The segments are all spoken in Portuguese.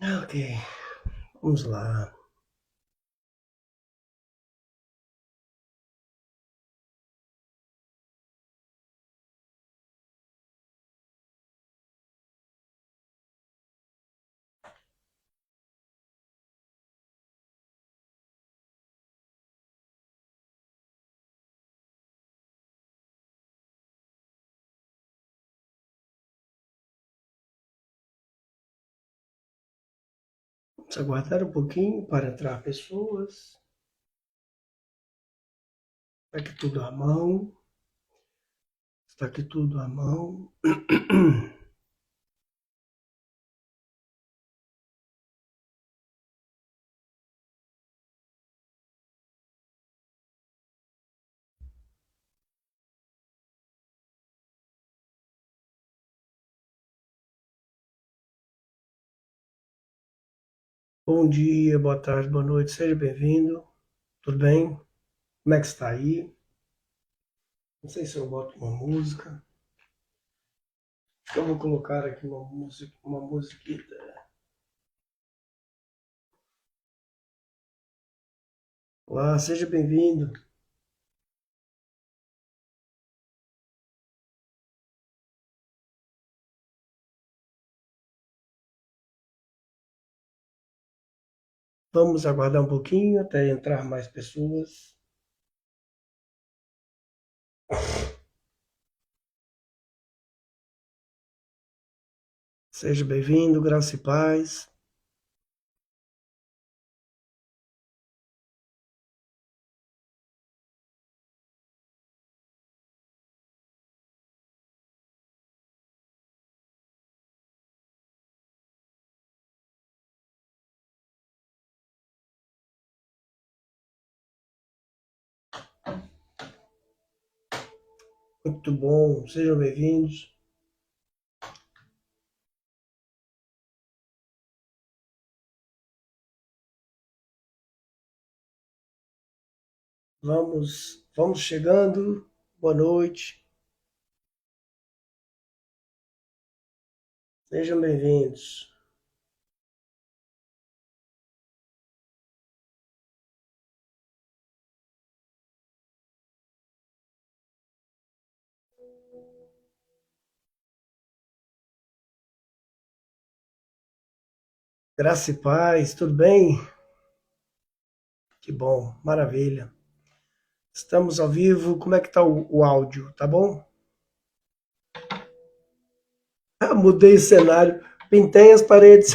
Ok, vamos lá. Vamos aguardar um pouquinho para entrar pessoas. Está aqui tudo à mão. Está aqui tudo à mão. Bom dia, boa tarde, boa noite, seja bem-vindo. Tudo bem? Como é que está aí? Não sei se eu boto uma música. Acho que eu vou colocar aqui uma musiquita. Olá, seja bem-vindo. Vamos aguardar um pouquinho até entrar mais pessoas. Seja bem-vindo, graça e paz. Muito bom, sejam bem-vindos. Vamos chegando. Boa noite. Sejam bem-vindos. Graça e paz, tudo bem? Que bom, maravilha. Estamos ao vivo. Como é que tá o áudio? Tá bom? Ah, mudei o cenário, pintei as paredes.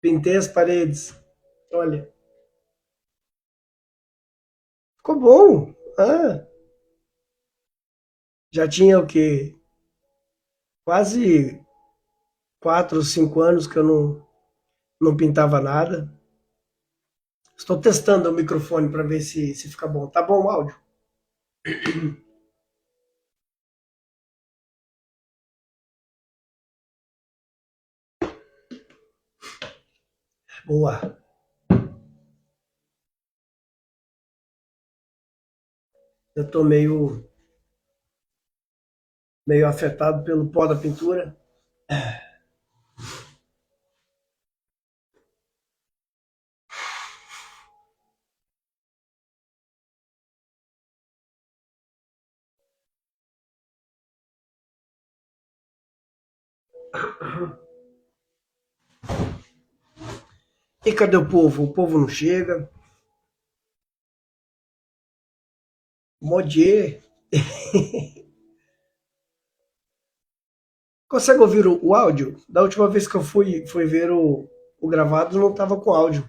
Pintei as paredes. Olha, ficou bom. Ah, já tinha o quê? Quase 4 ou 5 anos que eu não pintava nada. Estou testando o microfone para ver se fica bom. Tá bom o áudio? Boa. Eu tô meio afetado pelo pó da pintura. E cadê o povo? O povo não chega. Modier. Consegue ouvir o áudio? Da última vez que eu fui ver o gravado, não estava com áudio.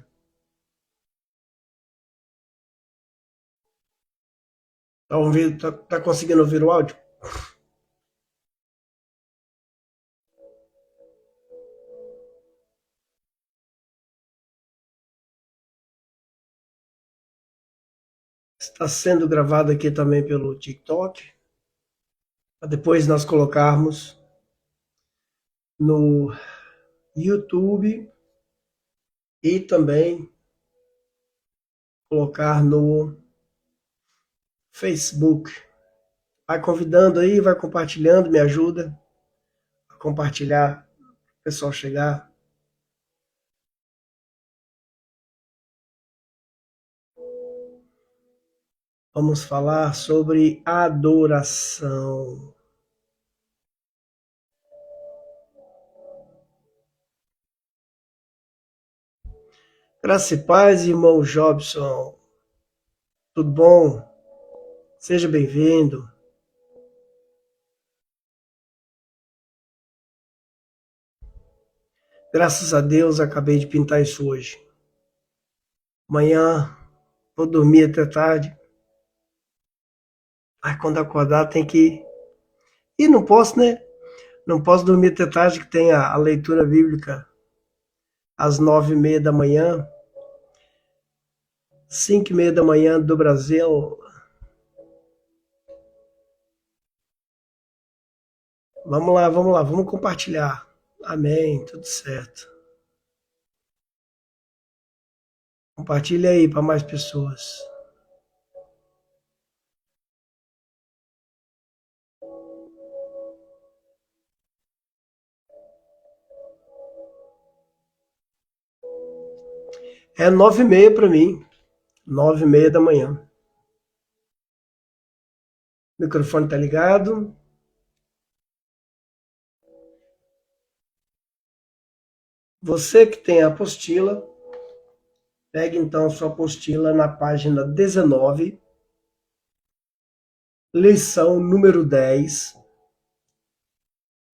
Tá conseguindo ouvir o áudio? Está sendo gravado aqui também pelo TikTok, para depois nós colocarmos no YouTube e também colocar no Facebook. Vai convidando aí, vai compartilhando, me ajuda a compartilhar, o pessoal chegar. Vamos falar sobre adoração. Graça e paz, irmão Jobson. Tudo bom? Seja bem-vindo. Graças a Deus, acabei de pintar isso hoje. Amanhã vou dormir até tarde. Aí quando acordar tem que... E não posso, né? Não posso dormir até tarde, que tem a leitura bíblica às 9h30 da manhã. 5h30 da manhã do Brasil. Vamos lá, vamos compartilhar. Amém, tudo certo. Compartilha aí para mais pessoas. É 9h30 para mim. 9h30 da manhã. O microfone tá ligado. Você que tem a apostila, pegue então a sua apostila na página 19, lição número 10.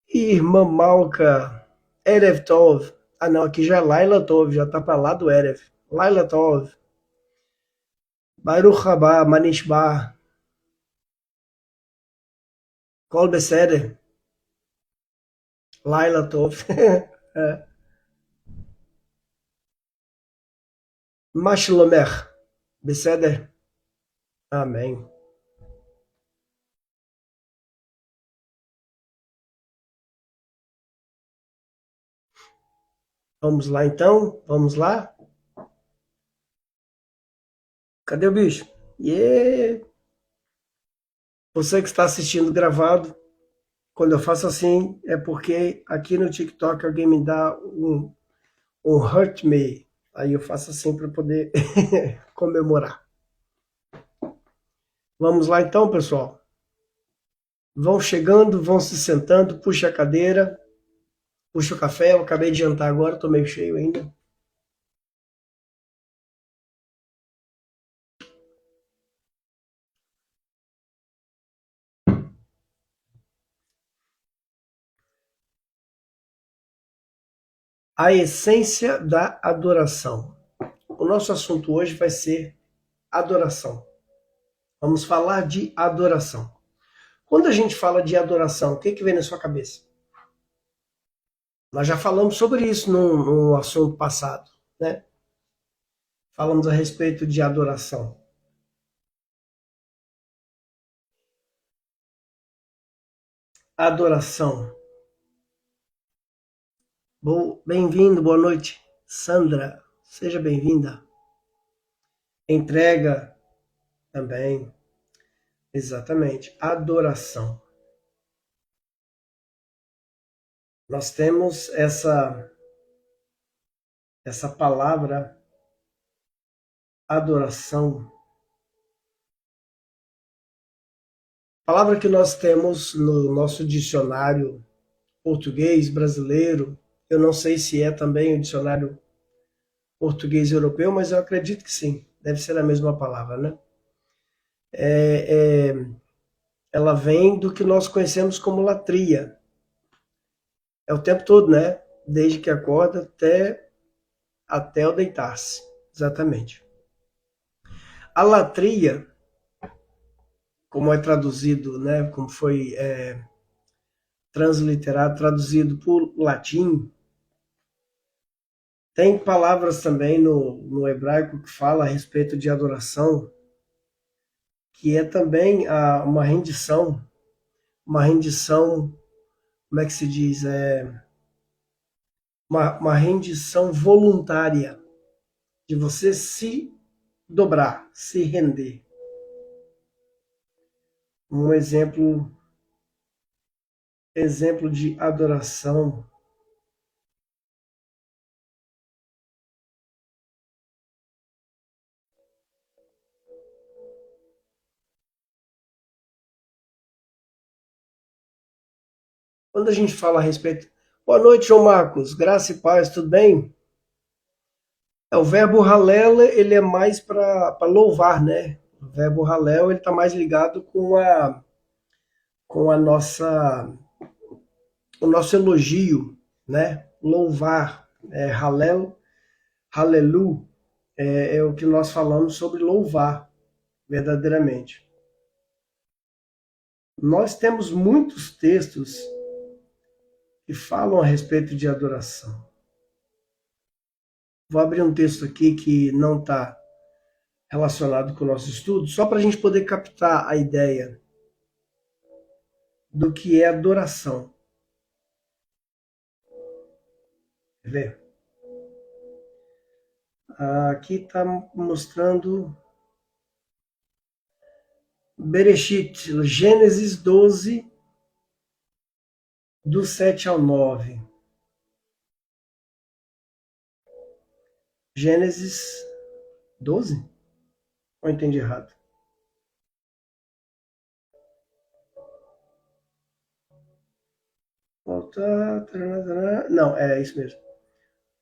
Irmã Malca, Erev Tov. Ah não, aqui já é Laila Tov, já tá para lá do Erev. Laila Tov. Baruch Haba, Manishba. Kol Beseder. Laila Tov. É. Mashlomech. Beseder. Amém. Vamos lá então? Vamos lá? Cadê o bicho? Yeah! Você que está assistindo gravado, quando eu faço assim, é porque aqui no TikTok alguém me dá um hurt me. Aí eu faço assim para poder comemorar. Vamos lá então, pessoal. Vão chegando, vão se sentando, puxa a cadeira, puxa o café. Eu acabei de jantar agora, tô meio cheio ainda. A essência da adoração. O nosso assunto hoje vai ser adoração. Vamos falar de adoração. Quando a gente fala de adoração, o que vem na sua cabeça? Nós já falamos sobre isso no assunto passado, né? Falamos a respeito de adoração. Adoração. Bem-vindo, boa noite. Sandra, seja bem-vinda. Entrega também. Exatamente. Adoração. Nós temos essa palavra adoração. Palavra que nós temos no nosso dicionário português brasileiro. Eu não sei se é também o dicionário português europeu, mas eu acredito que sim. Deve ser a mesma palavra, né? Ela vem do que nós conhecemos como latria. É o tempo todo, né? Desde que acorda até o deitar-se. Exatamente. A latria, como é traduzido, né? Como foi transliterado, traduzido por latim, tem palavras também no hebraico que fala a respeito de adoração, que é também uma rendição, como é que se diz? Uma rendição voluntária, de você se dobrar, se render. um exemplo de adoração. Quando a gente fala a respeito. Boa noite, João Marcos. Graça e paz, tudo bem? O verbo halel, ele é mais para louvar, né? O verbo halel, ele está mais ligado com a nossa, o nosso elogio, né? Louvar, halel, halelu, é o que nós falamos sobre louvar, verdadeiramente. Nós temos muitos textos que falam a respeito de adoração. Vou abrir um texto aqui que não está relacionado com o nosso estudo, só para a gente poder captar a ideia do que é adoração. Quer ver? Aqui está mostrando Bereshit, Gênesis 12, do 7 ao 9. Gênesis 12? Ou entendi errado? Volta. Não, é isso mesmo.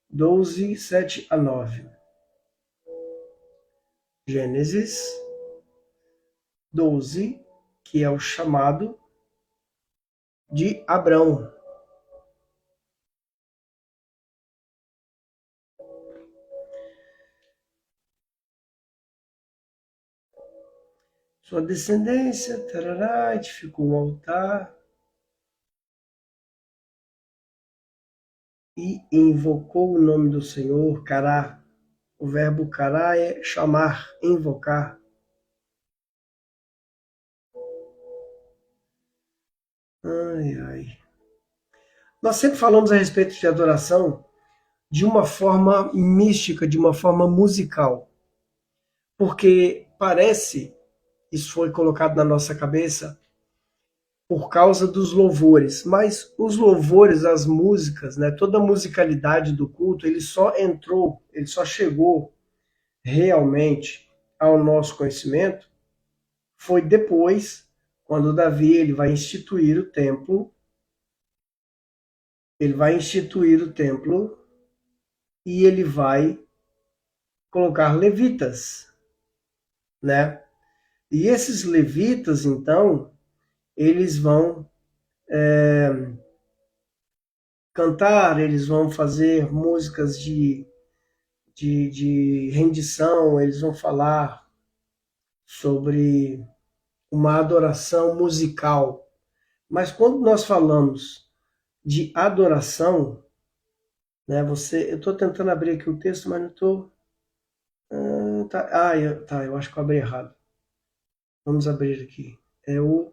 12, 7 a 9. Gênesis 12, que é o chamado de Abrão. Sua descendência, tarará, edificou um altar e invocou o nome do Senhor, cará. O verbo cará é chamar, invocar. Ai, ai. Nós sempre falamos a respeito de adoração de uma forma mística, de uma forma musical. Porque parece, isso foi colocado na nossa cabeça, por causa dos louvores. Mas os louvores, as músicas, né, toda a musicalidade do culto, ele só entrou, ele só chegou realmente ao nosso conhecimento foi depois, quando Davi ele vai instituir o templo, e ele vai colocar levitas, né? E esses levitas, então, eles vão cantar, eles vão fazer músicas de rendição, eles vão falar sobre uma adoração musical. Mas quando nós falamos de adoração, né, eu estou tentando abrir aqui o texto, mas não estou. Eu acho que eu abri errado. Vamos abrir aqui. É o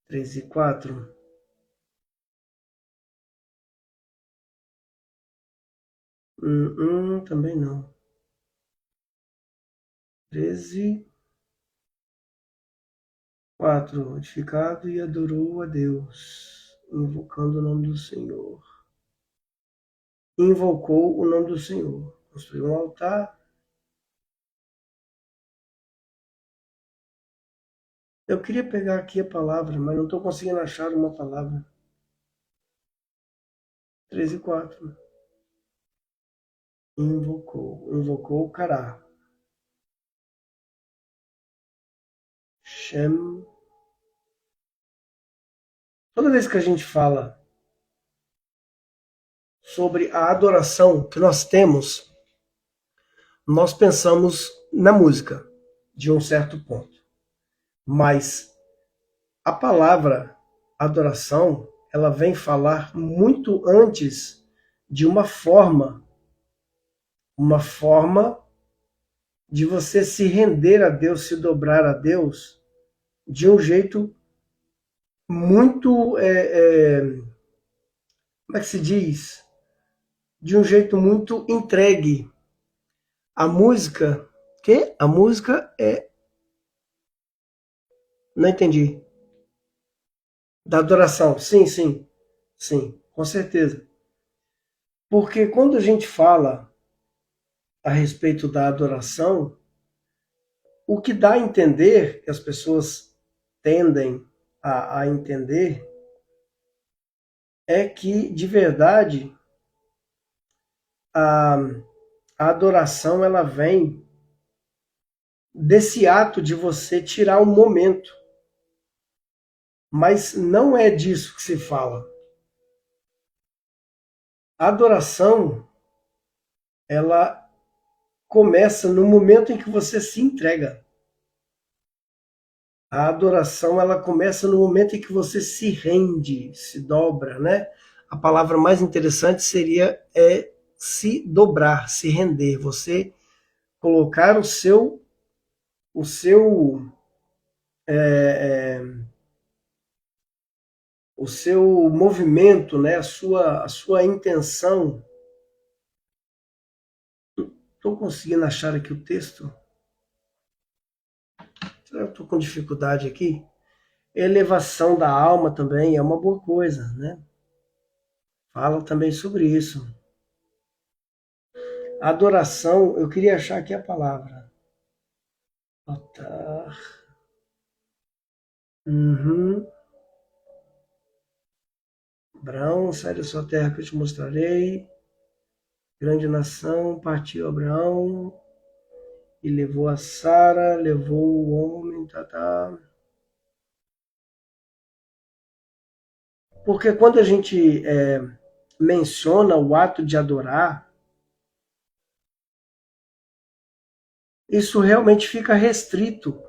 3 e 4. Também não. 13, 4. Edificado e adorou a Deus, invocando o nome do Senhor. Invocou o nome do Senhor. Construiu um altar. Eu queria pegar aqui a palavra, mas não estou conseguindo achar uma palavra. 13 e 4. Invocou o Cará. Shem. Toda vez que a gente fala sobre a adoração que nós temos, nós pensamos na música, de um certo ponto. Mas a palavra adoração, ela vem falar muito antes de uma forma de você se render a Deus, se dobrar a Deus, de um jeito muito, como é que se diz? De um jeito muito entregue. A música Não entendi. Da adoração. Sim, sim. Sim, com certeza. Porque quando a gente fala a respeito da adoração, o que dá a entender, que as pessoas tendem a entender, é que, de verdade, a, a adoração ela vem desse ato de você tirar um momento. Mas não é disso que se fala. A adoração, ela começa no momento em que você se entrega. A adoração, ela começa no momento em que você se rende, se dobra, né? A palavra mais interessante seria se dobrar, se render. Você colocar o seu, é, o seu movimento, né? A sua intenção. Estou conseguindo achar aqui o texto. Eu estou com dificuldade aqui. Elevação da alma também é uma boa coisa, né? Fala também sobre isso. Adoração, eu queria achar aqui a palavra. Altar. Uhum. Abraão, sai da sua terra que eu te mostrarei. Grande nação, partiu Abraão e levou a Sara, levou o homem, Porque quando a gente menciona o ato de adorar, isso realmente fica restrito.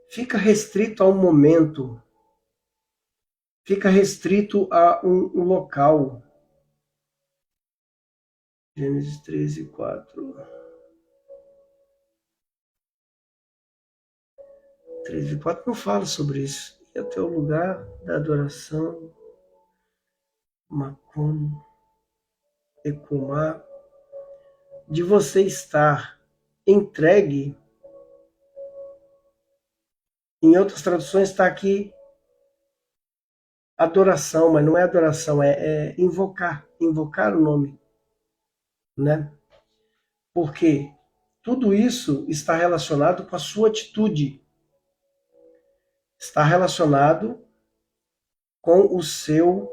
Fica restrito a um momento. Fica restrito a um local. Gênesis 13, 4. 13, 4 não fala sobre isso. E até o lugar da adoração, Macum, Ecumá, de você estar entregue. Em outras traduções está aqui adoração, mas não é adoração, é invocar o nome, né? Porque tudo isso está relacionado com a sua atitude, está relacionado com o seu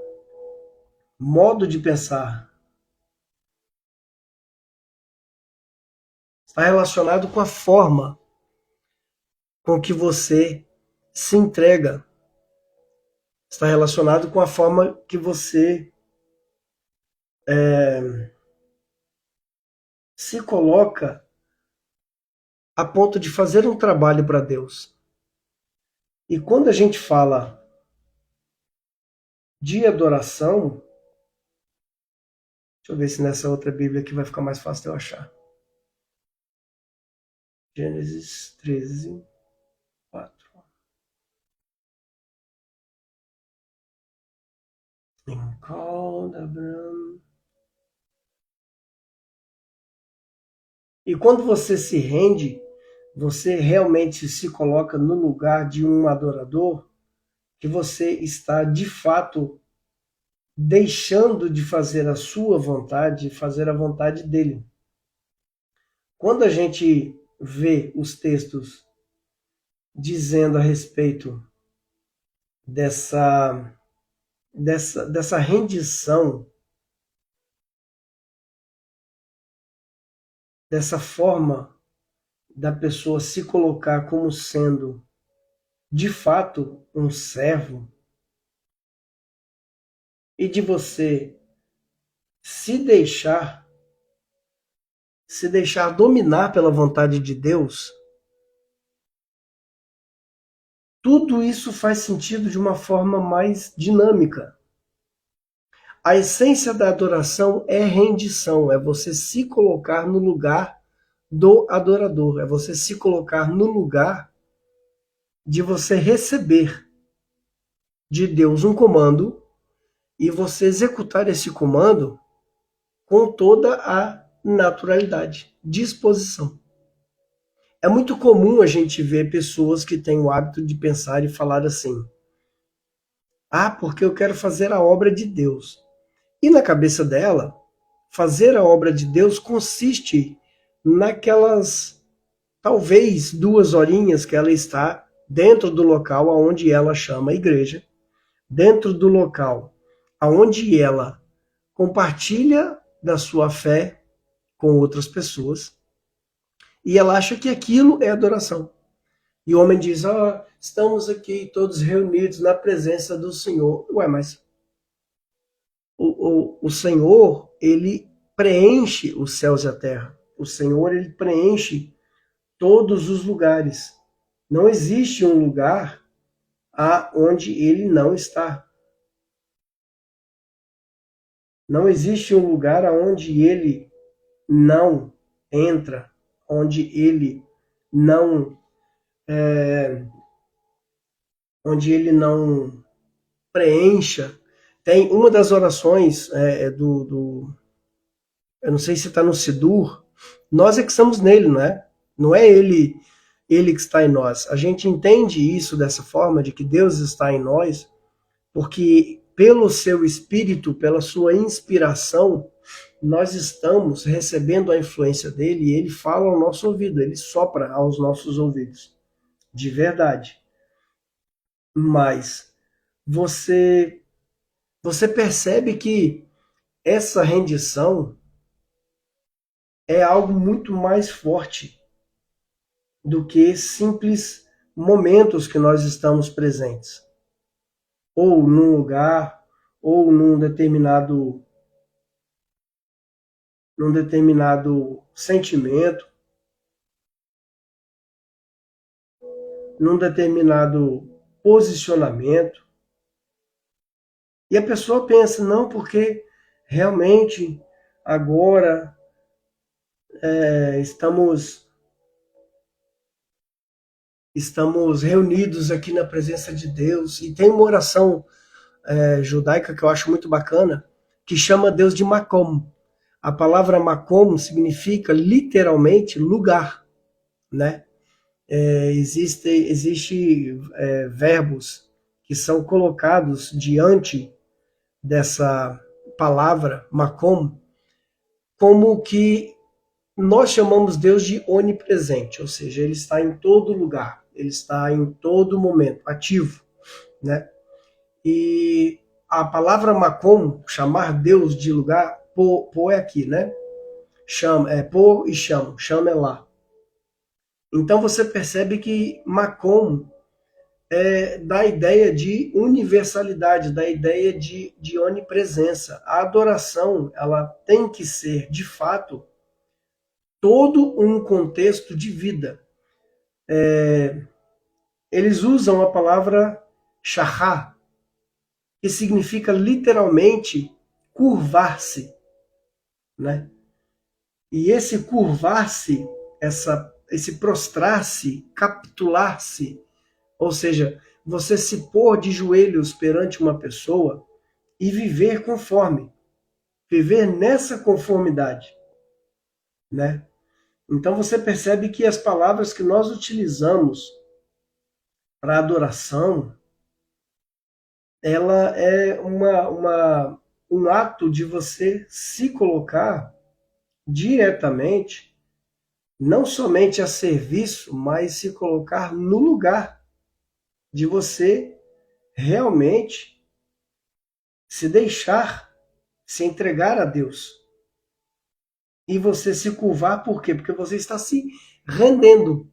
modo de pensar, está relacionado com a forma com que você se entrega, está relacionado com a forma que você se coloca a ponto de fazer um trabalho para Deus. E quando a gente fala de adoração, deixa eu ver se nessa outra Bíblia aqui vai ficar mais fácil de eu achar. Gênesis 13, 4. E quando você se rende, você realmente se coloca no lugar de um adorador, que você está de fato deixando de fazer a sua vontade, fazer a vontade dele. Quando a gente vê os textos dizendo a respeito dessa rendição, dessa forma da pessoa se colocar como sendo de fato um servo, e de você se deixar dominar pela vontade de Deus, tudo isso faz sentido de uma forma mais dinâmica. A essência da adoração é rendição, é você se colocar no lugar do adorador, é você se colocar no lugar de você receber de Deus um comando e você executar esse comando com toda a naturalidade, disposição. É muito comum a gente ver pessoas que têm o hábito de pensar e falar assim: ah, porque eu quero fazer a obra de Deus. E na cabeça dela, fazer a obra de Deus consiste naquelas, talvez, 2 horinhas que ela está dentro do local aonde ela chama a igreja, dentro do local aonde ela compartilha da sua fé com outras pessoas, e ela acha que aquilo é adoração. E o homem diz: ah, estamos aqui todos reunidos na presença do Senhor. Ué, mas o Senhor, ele preenche os céus e a terra. O Senhor, ele preenche todos os lugares. Não existe um lugar onde ele não está. Não existe um lugar onde ele não entra, onde ele não preencha. Tem uma das orações eu não sei se está no Sidur, nós é que estamos nele, não é? Não é ele que está em nós. A gente entende isso dessa forma, de que Deus está em nós, porque pelo seu Espírito, pela sua inspiração, nós estamos recebendo a influência dele e ele fala ao nosso ouvido, ele sopra aos nossos ouvidos, de verdade. Mas você percebe que essa rendição é algo muito mais forte do que simples momentos que nós estamos presentes, ou num lugar, ou num determinado sentimento, num determinado posicionamento. E a pessoa pensa: não, porque realmente agora estamos reunidos aqui na presença de Deus. E tem uma oração judaica que eu acho muito bacana, que chama Deus de Makom. A palavra Makom significa literalmente lugar, né? Existe verbos que são colocados diante dessa palavra Makom, como que nós chamamos Deus de onipresente, ou seja, ele está em todo lugar, ele está em todo momento, ativo, né? E a palavra Makom, chamar Deus de lugar, pô é aqui, né? Chama, pô e chama é lá. Então você percebe que Makom dá a ideia de universalidade, dá a ideia de onipresença. A adoração, ela tem que ser, de fato, todo um contexto de vida. Eles usam a palavra shahá, que significa literalmente curvar-se, né? E esse curvar-se, esse prostrar-se, capitular-se, ou seja, você se pôr de joelhos perante uma pessoa e viver conforme, viver nessa conformidade, né? Então você percebe que as palavras que nós utilizamos para adoração, ela é um ato de você se colocar diretamente, não somente a serviço, mas se colocar no lugar de você realmente se deixar, se entregar a Deus. E você se curvar, por quê? Porque você está se rendendo.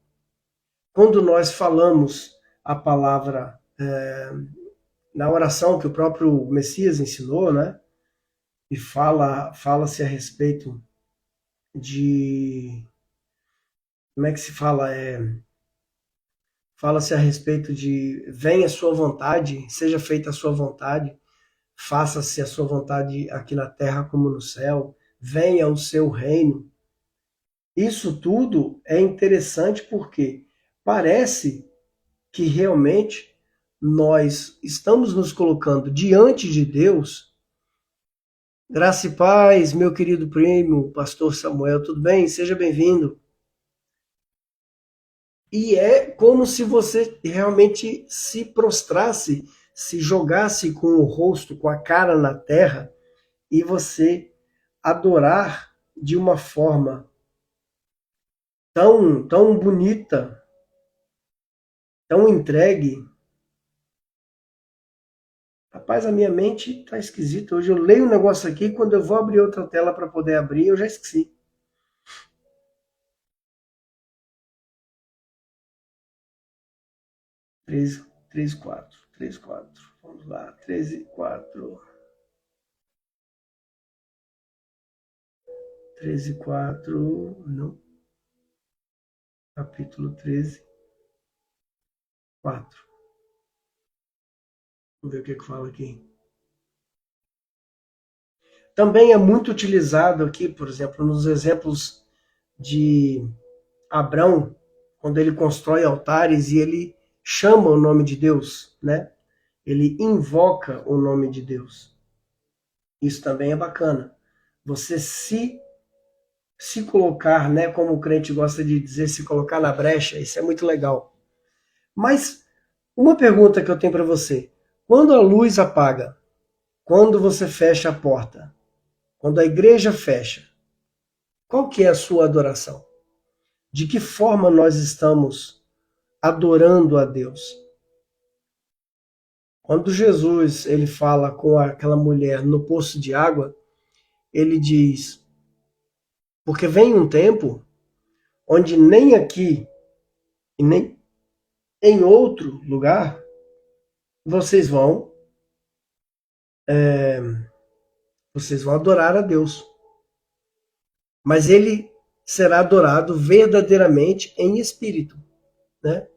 Quando nós falamos a palavra na oração que o próprio Messias ensinou, né? E fala-se a respeito de... Como é que se fala? Fala-se a respeito de: venha a sua vontade, seja feita a sua vontade, faça-se a sua vontade aqui na terra como no céu, venha o seu reino. Isso tudo é interessante porque parece que realmente nós estamos nos colocando diante de Deus. Graça e paz, meu querido primo, pastor Samuel, tudo bem? Seja bem-vindo. E é como se você realmente se prostrasse, se jogasse com o rosto, com a cara na terra, e você adorar de uma forma tão bonita, tão entregue. Rapaz, a minha mente tá esquisita. Hoje eu leio um negócio aqui, quando eu vou abrir outra tela para poder abrir, eu já esqueci. 13, 13, 4, 13, 4. Vamos lá, 13, 4. 13, 4. Não. Capítulo 13, 4. Vamos ver o que fala aqui. Também é muito utilizado aqui, por exemplo, nos exemplos de Abrão, quando ele constrói altares e ele chama o nome de Deus, né? Ele invoca o nome de Deus. Isso também é bacana. Você se colocar, né, como o crente gosta de dizer, se colocar na brecha, isso é muito legal. Mas uma pergunta que eu tenho para você: quando a luz apaga, quando você fecha a porta, quando a igreja fecha, qual que é a sua adoração? De que forma nós estamos adorando a Deus? Quando Jesus ele fala com aquela mulher no poço de água, ele diz: porque vem um tempo onde nem aqui e nem em outro lugar vocês vão é, vocês vão adorar a Deus, mas ele será adorado verdadeiramente em espírito, né?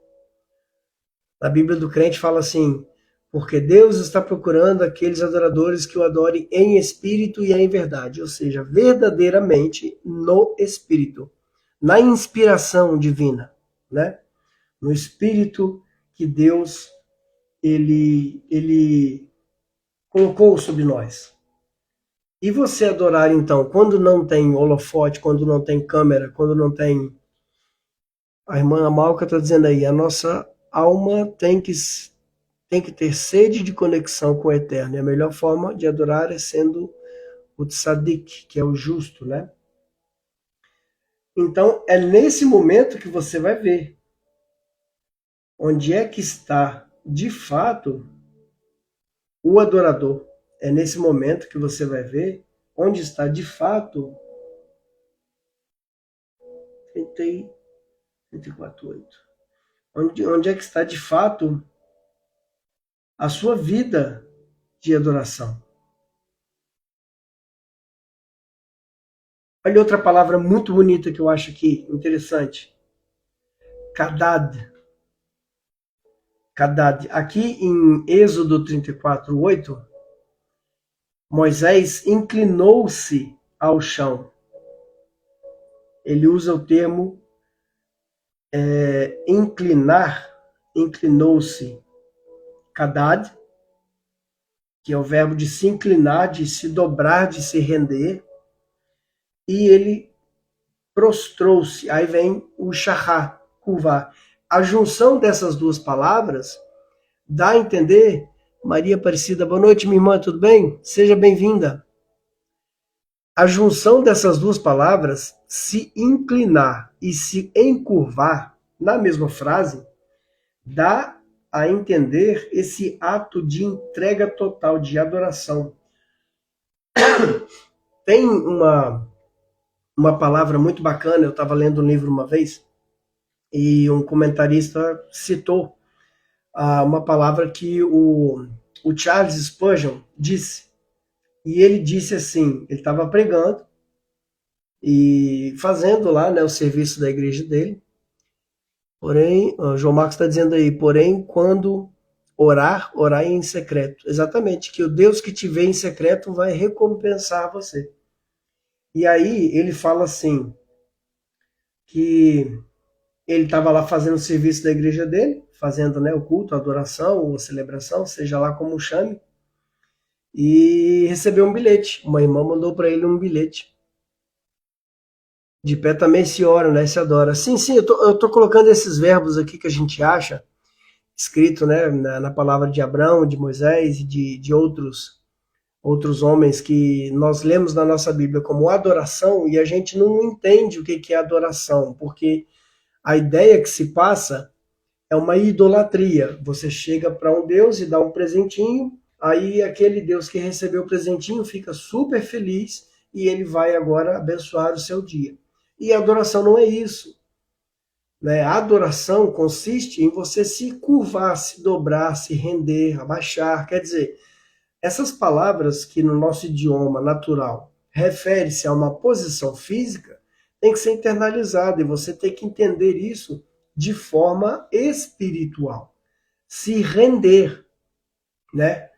A Bíblia do crente fala assim: porque Deus está procurando aqueles adoradores que o adorem em espírito e em verdade, ou seja, verdadeiramente no espírito, na inspiração divina, né? No espírito que Deus ele colocou sobre nós. E você adorar então, quando não tem holofote, quando não tem câmera, quando não tem. A irmã Malca está dizendo aí: a nossa alma tem que ter sede de conexão com o Eterno. E a melhor forma de adorar é sendo o tzadik, que é o justo, né? Então, é nesse momento que você vai ver onde é que está, de fato, o adorador. É nesse momento que você vai ver onde está, de fato, 34:8. Onde é que está, de fato, a sua vida de adoração. Olha outra palavra muito bonita que eu acho aqui, interessante. Kadad. Kadad. Aqui em Êxodo 34:8, Moisés inclinou-se ao chão. Ele usa o termo inclinar, inclinou-se. Kadad, que é o verbo de se inclinar, de se dobrar, de se render. E ele prostrou-se. Aí vem o shahá, curvar. A junção dessas duas palavras dá a entender. Maria Aparecida, boa noite, minha irmã, tudo bem? Seja bem-vinda. A junção dessas duas palavras, se inclinar e se encurvar, na mesma frase, dá a entender esse ato de entrega total, de adoração. Tem uma palavra muito bacana, eu estava lendo um livro uma vez, e um comentarista citou uma palavra que o Charles Spurgeon disse. E ele disse assim, ele estava pregando e fazendo lá, né, o serviço da igreja dele. Porém, o João Marcos está dizendo aí, porém, quando orar, orar em secreto. Exatamente, que o Deus que te vê em secreto vai recompensar você. E aí ele fala assim, que ele estava lá fazendo o serviço da igreja dele, fazendo, né, o culto, a adoração ou a celebração, seja lá como chame, e recebeu um bilhete. Uma irmã mandou para ele um bilhete. De pé também se ora, né? Se adora. Sim, sim, eu tô colocando esses verbos aqui que a gente acha escrito, né, na palavra de Abraão, de Moisés e de outros homens que nós lemos na nossa Bíblia como adoração e a gente não entende o que é adoração, porque a ideia que se passa é uma idolatria. Você chega para um Deus e dá um presentinho, aí aquele Deus que recebeu o presentinho fica super feliz e ele vai agora abençoar o seu dia. E a adoração não é isso. Né? A adoração consiste em você se curvar, se dobrar, se render, abaixar. Quer dizer, essas palavras que no nosso idioma natural refere-se a uma posição física, tem que ser internalizada e você tem que entender isso de forma espiritual. Se render, né?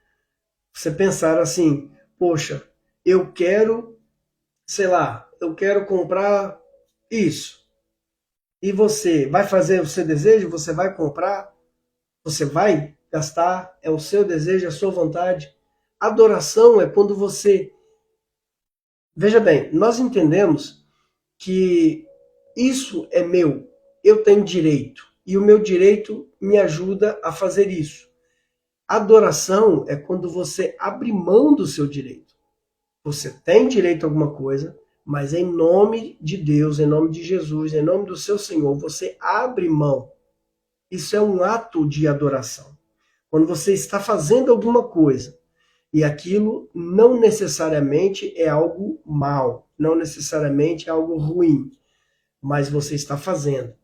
Você pensar assim, poxa, eu quero, sei lá, eu quero comprar isso. E você vai fazer o seu desejo? Você vai comprar? Você vai gastar? É o seu desejo, é a sua vontade? Adoração é quando você... Veja bem, nós entendemos que isso é meu, eu tenho direito, e o meu direito me ajuda a fazer isso. Adoração é quando você abre mão do seu direito. Você tem direito a alguma coisa, mas em nome de Deus, em nome de Jesus, em nome do seu Senhor, você abre mão. Isso é um ato de adoração. Quando você está fazendo alguma coisa e aquilo não necessariamente é algo mal, não necessariamente é algo ruim, mas você está fazendo.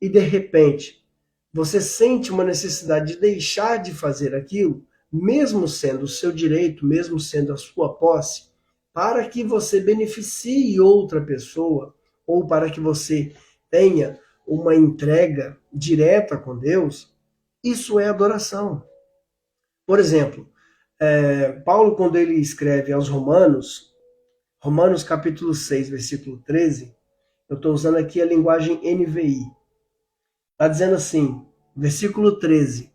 E de repente, você sente uma necessidade de deixar de fazer aquilo, mesmo sendo o seu direito, mesmo sendo a sua posse, para que você beneficie outra pessoa, ou para que você tenha uma entrega direta com Deus, isso é adoração. Por exemplo, Paulo, quando ele escreve aos Romanos, Romanos capítulo 6, versículo 13, eu estou usando aqui a linguagem NVI. Está dizendo assim, versículo 13.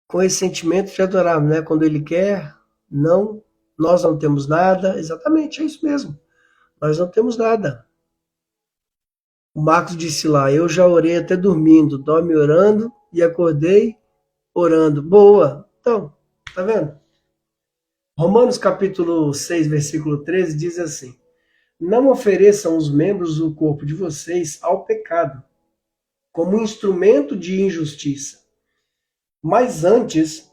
Com esse sentimento de adorar, né? Quando ele quer, não, nós não temos nada. Exatamente, é isso mesmo. Nós não temos nada. O Marcos disse lá, eu já orei até dormindo, dorme orando e acordei orando. Boa. Então, tá vendo? Romanos capítulo 6, versículo 13 diz assim, não ofereçam os membros do corpo de vocês ao pecado, como instrumento de injustiça, mas antes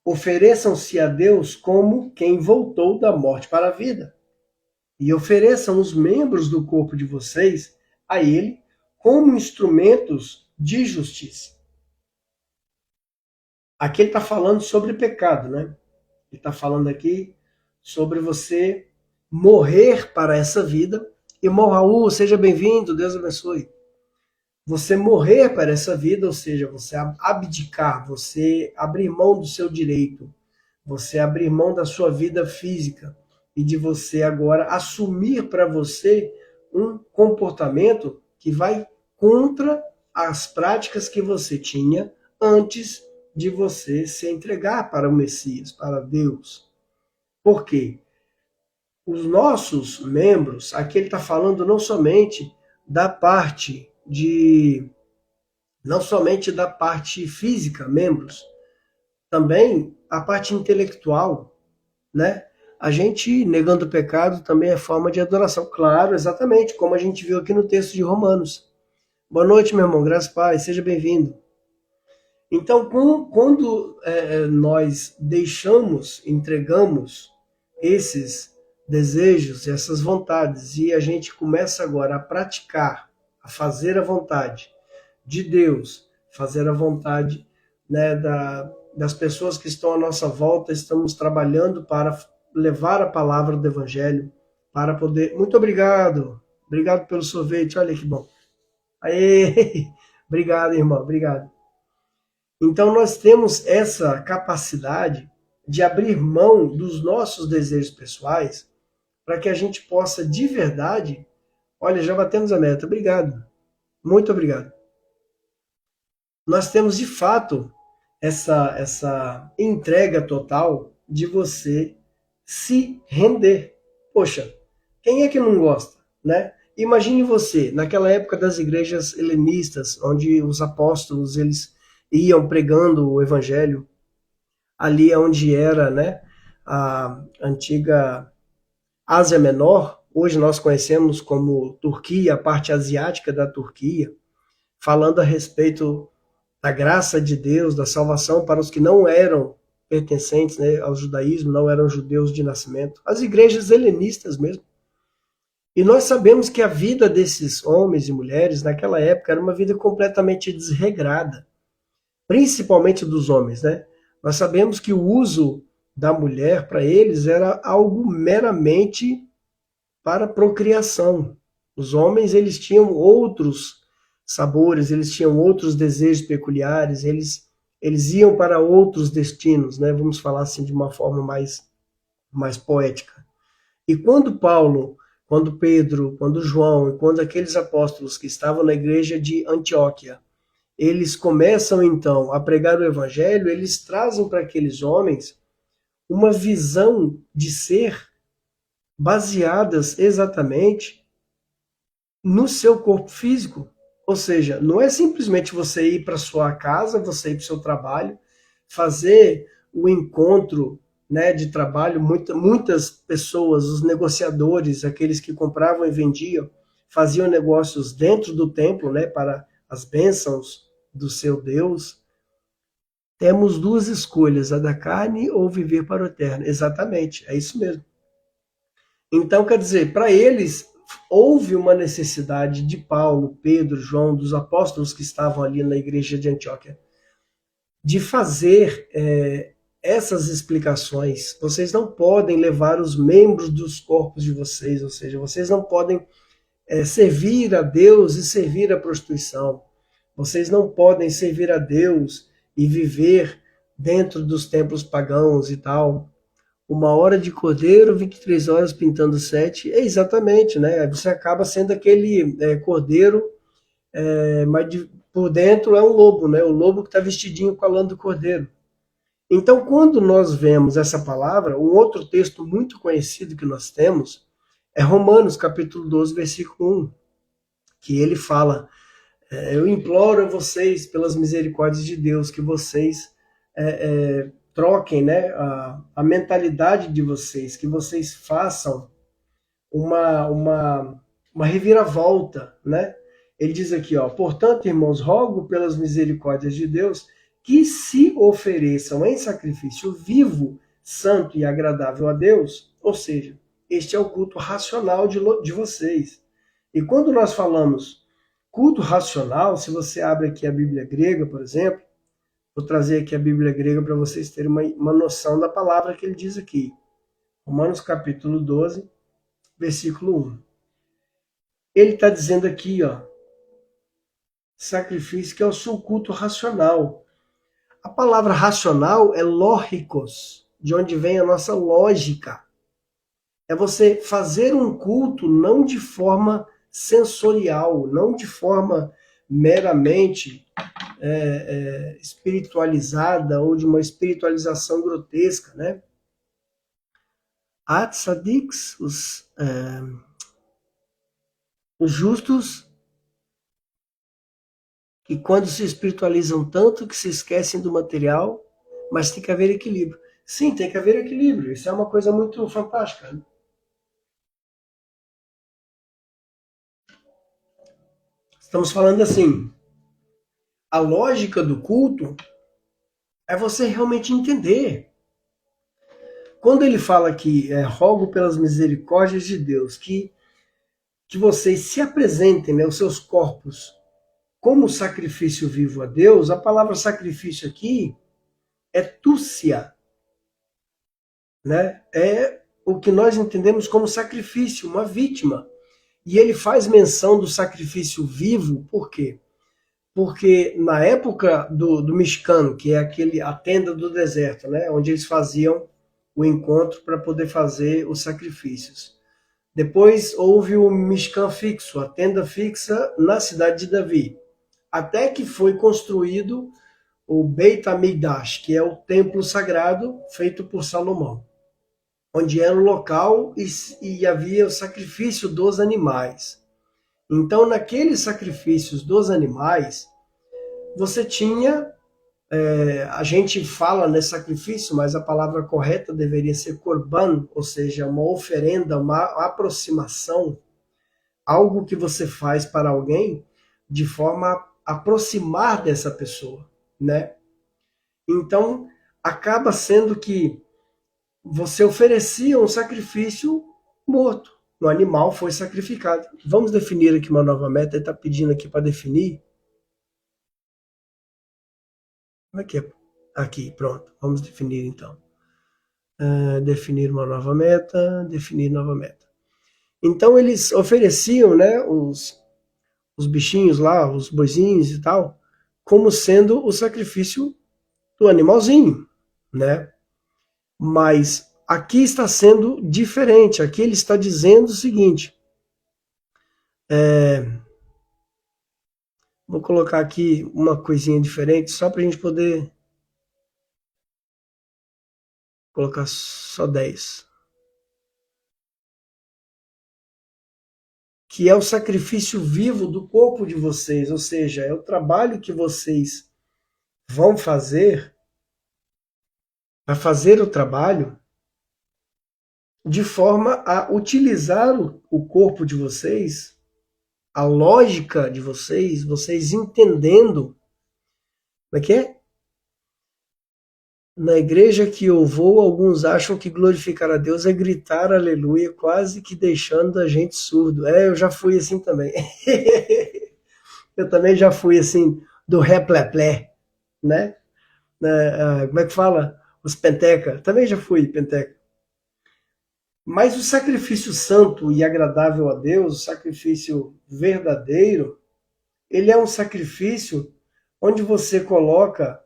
ofereçam-se a Deus como quem voltou da morte para a vida, e ofereçam os membros do corpo de vocês a Ele como instrumentos de justiça. Aqui ele está falando sobre pecado, né? Ele está falando aqui sobre você morrer para essa vida. Irmão Raul, seja bem-vindo, Deus abençoe. Você morrer para essa vida, ou seja, você abdicar, você abrir mão do seu direito, você abrir mão da sua vida física e de você agora assumir para você um comportamento que vai contra as práticas que você tinha antes de você se entregar para o Messias, para Deus. Por quê? Os nossos membros, aqui ele está falando não somente da parte não somente da parte física, membros, também a parte intelectual, né? A gente negando o pecado também é forma de adoração, claro, exatamente, como a gente viu aqui no texto de Romanos. Boa noite, meu irmão, graças a Deus, seja bem-vindo. Então, quando nós deixamos, entregamos esses desejos, essas vontades, e a gente começa agora a praticar, a fazer a vontade de Deus, fazer a vontade, né, das pessoas que estão à nossa volta, estamos trabalhando para levar a palavra do Evangelho, para poder... Muito obrigado, obrigado pelo sorvete, olha que bom. Aê, obrigado, irmão, obrigado. Então nós temos essa capacidade de abrir mão dos nossos desejos pessoais para que a gente possa de verdade, olha, já batemos a meta, obrigado, muito obrigado. Nós temos de fato essa entrega total de você se render. Poxa, quem é que não gosta? né? Imagine você, naquela época das igrejas helenistas, onde os apóstolos eles iam pregando o evangelho, ali onde era, né, a antiga Ásia Menor, hoje nós conhecemos como Turquia, a parte asiática da Turquia, falando a respeito da graça de Deus, da salvação para os que não eram pertencentes, né, ao judaísmo, não eram judeus de nascimento, as igrejas helenistas mesmo. E nós sabemos que a vida desses homens e mulheres naquela época era uma vida completamente desregrada, principalmente dos homens, né? Nós sabemos que o uso da mulher para eles era algo meramente para procriação. Os homens eles tinham outros sabores, eles tinham outros desejos peculiares, eles iam para outros destinos, né? Vamos falar assim de uma forma mais poética. E quando Pedro, quando João e quando aqueles apóstolos que estavam na igreja de Antioquia, eles começam então a pregar o evangelho, eles trazem para aqueles homens uma visão de ser baseadas exatamente no seu corpo físico. Ou seja, não é simplesmente você ir para sua casa, você ir para o seu trabalho, fazer o encontro, né, de trabalho. Muitas pessoas, os negociadores, aqueles que compravam e vendiam, faziam negócios dentro do templo, né, para as bênçãos do seu Deus. Temos duas escolhas, a da carne ou viver para o eterno. Exatamente, é isso mesmo. Então, quer dizer, para eles, houve uma necessidade de Paulo, Pedro, João, dos apóstolos que estavam ali na igreja de Antioquia, de fazer essas explicações. Vocês não podem levar os membros dos corpos de vocês, ou seja, vocês não podem servir a Deus e servir a prostituição. Vocês não podem servir a Deus e viver dentro dos templos pagãos e tal. 1 hora de cordeiro, 23 horas pintando 7. É exatamente, né? Você acaba sendo aquele cordeiro, mas por dentro é um lobo, né? O lobo que está vestidinho com a lã do cordeiro. Então, quando nós vemos essa palavra, um outro texto muito conhecido que nós temos é Romanos, capítulo 12, versículo 1, que ele fala: eu imploro a vocês, pelas misericórdias de Deus, que vocês troquem, né, a mentalidade de vocês, que vocês façam uma reviravolta, né? Ele diz aqui, ó, portanto, irmãos, rogo pelas misericórdias de Deus que se ofereçam em sacrifício vivo, santo e agradável a Deus, ou seja, este é o culto racional de vocês. E quando nós falamos culto racional, se você abre aqui a Bíblia grega, por exemplo, vou trazer aqui a Bíblia grega para vocês terem uma noção da palavra que ele diz aqui. Romanos capítulo 12, versículo 1. Ele está dizendo aqui, ó, sacrifício, que é o seu culto racional. A palavra racional é lógicos, de onde vem a nossa lógica. É você fazer um culto não de forma sensorial, não de forma meramente espiritualizada ou de uma espiritualização grotesca, né? Tzadiks, os justos, que quando se espiritualizam tanto que se esquecem do material, mas tem que haver equilíbrio. Sim, tem que haver equilíbrio. Isso é uma coisa muito fantástica, né? Estamos falando assim, a lógica do culto é você realmente entender. Quando ele fala que rogo pelas misericórdias de Deus, que vocês se apresentem, né, os seus corpos como sacrifício vivo a Deus, a palavra sacrifício aqui é túcia, né? É o que nós entendemos como sacrifício, uma vítima. E ele faz menção do sacrifício vivo, por quê? Porque na época do Mishkan, que é a tenda do deserto, né, onde eles faziam o encontro para poder fazer os sacrifícios. Depois houve o Mishkan fixo, a tenda fixa na cidade de Davi, até que foi construído o Beit HaMikdash, que é o templo sagrado feito por Salomão. onde era o local e havia o sacrifício dos animais. Então, naqueles sacrifícios dos animais, você tinha, a gente fala nesse sacrifício, mas a palavra correta deveria ser korban, ou seja, uma oferenda, uma aproximação, algo que você faz para alguém de forma a aproximar dessa pessoa, né? Então, acaba sendo que você oferecia um sacrifício morto. O animal foi sacrificado. Vamos definir aqui uma nova meta. Ele está pedindo aqui para definir. Como é que é? Aqui, pronto. Vamos definir então. Definir uma nova meta. Definir nova meta. Então eles ofereciam, né, os bichinhos lá, os boizinhos e tal, como sendo o sacrifício do animalzinho, né? Mas aqui está sendo diferente. Aqui ele está dizendo o seguinte. Vou colocar aqui uma coisinha diferente, só para a gente poder colocar só 10. Que é o sacrifício vivo do corpo de vocês, ou seja, é o trabalho que vocês vão fazer, a fazer o trabalho de forma a utilizar o corpo de vocês, a lógica de vocês, vocês entendendo, como é que é? Na igreja que eu vou, alguns acham que glorificar a Deus é gritar aleluia, quase que deixando a gente surdo. Eu já fui assim também. Eu também já fui assim, do ré-plé-plé, né? Como é que fala? Os penteca. Também já fui penteca. Mas o sacrifício santo e agradável a Deus, o sacrifício verdadeiro, ele é um sacrifício onde você coloca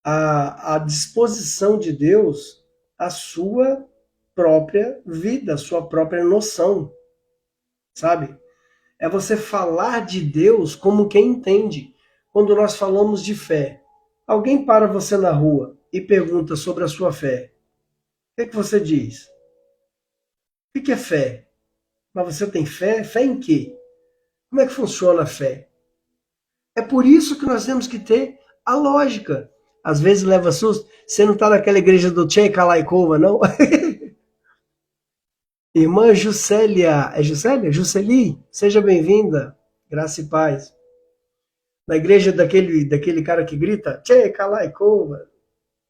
à disposição de Deus a sua própria vida, a sua própria noção, sabe? É você falar de Deus como quem entende. Quando nós falamos de fé, alguém para você na rua e pergunta sobre a sua fé, o que você diz? O que é fé? Mas você tem fé? Fé em quê? Como é que funciona a fé? É por isso que nós temos que ter a lógica. Às vezes leva susto. Você não está naquela igreja do Tchê Kalaikova, não? Irmã Juscelia, é Juscelia? Jusceli, seja bem-vinda. Graça e paz. Na igreja daquele cara que grita, Tchê Kalaikova.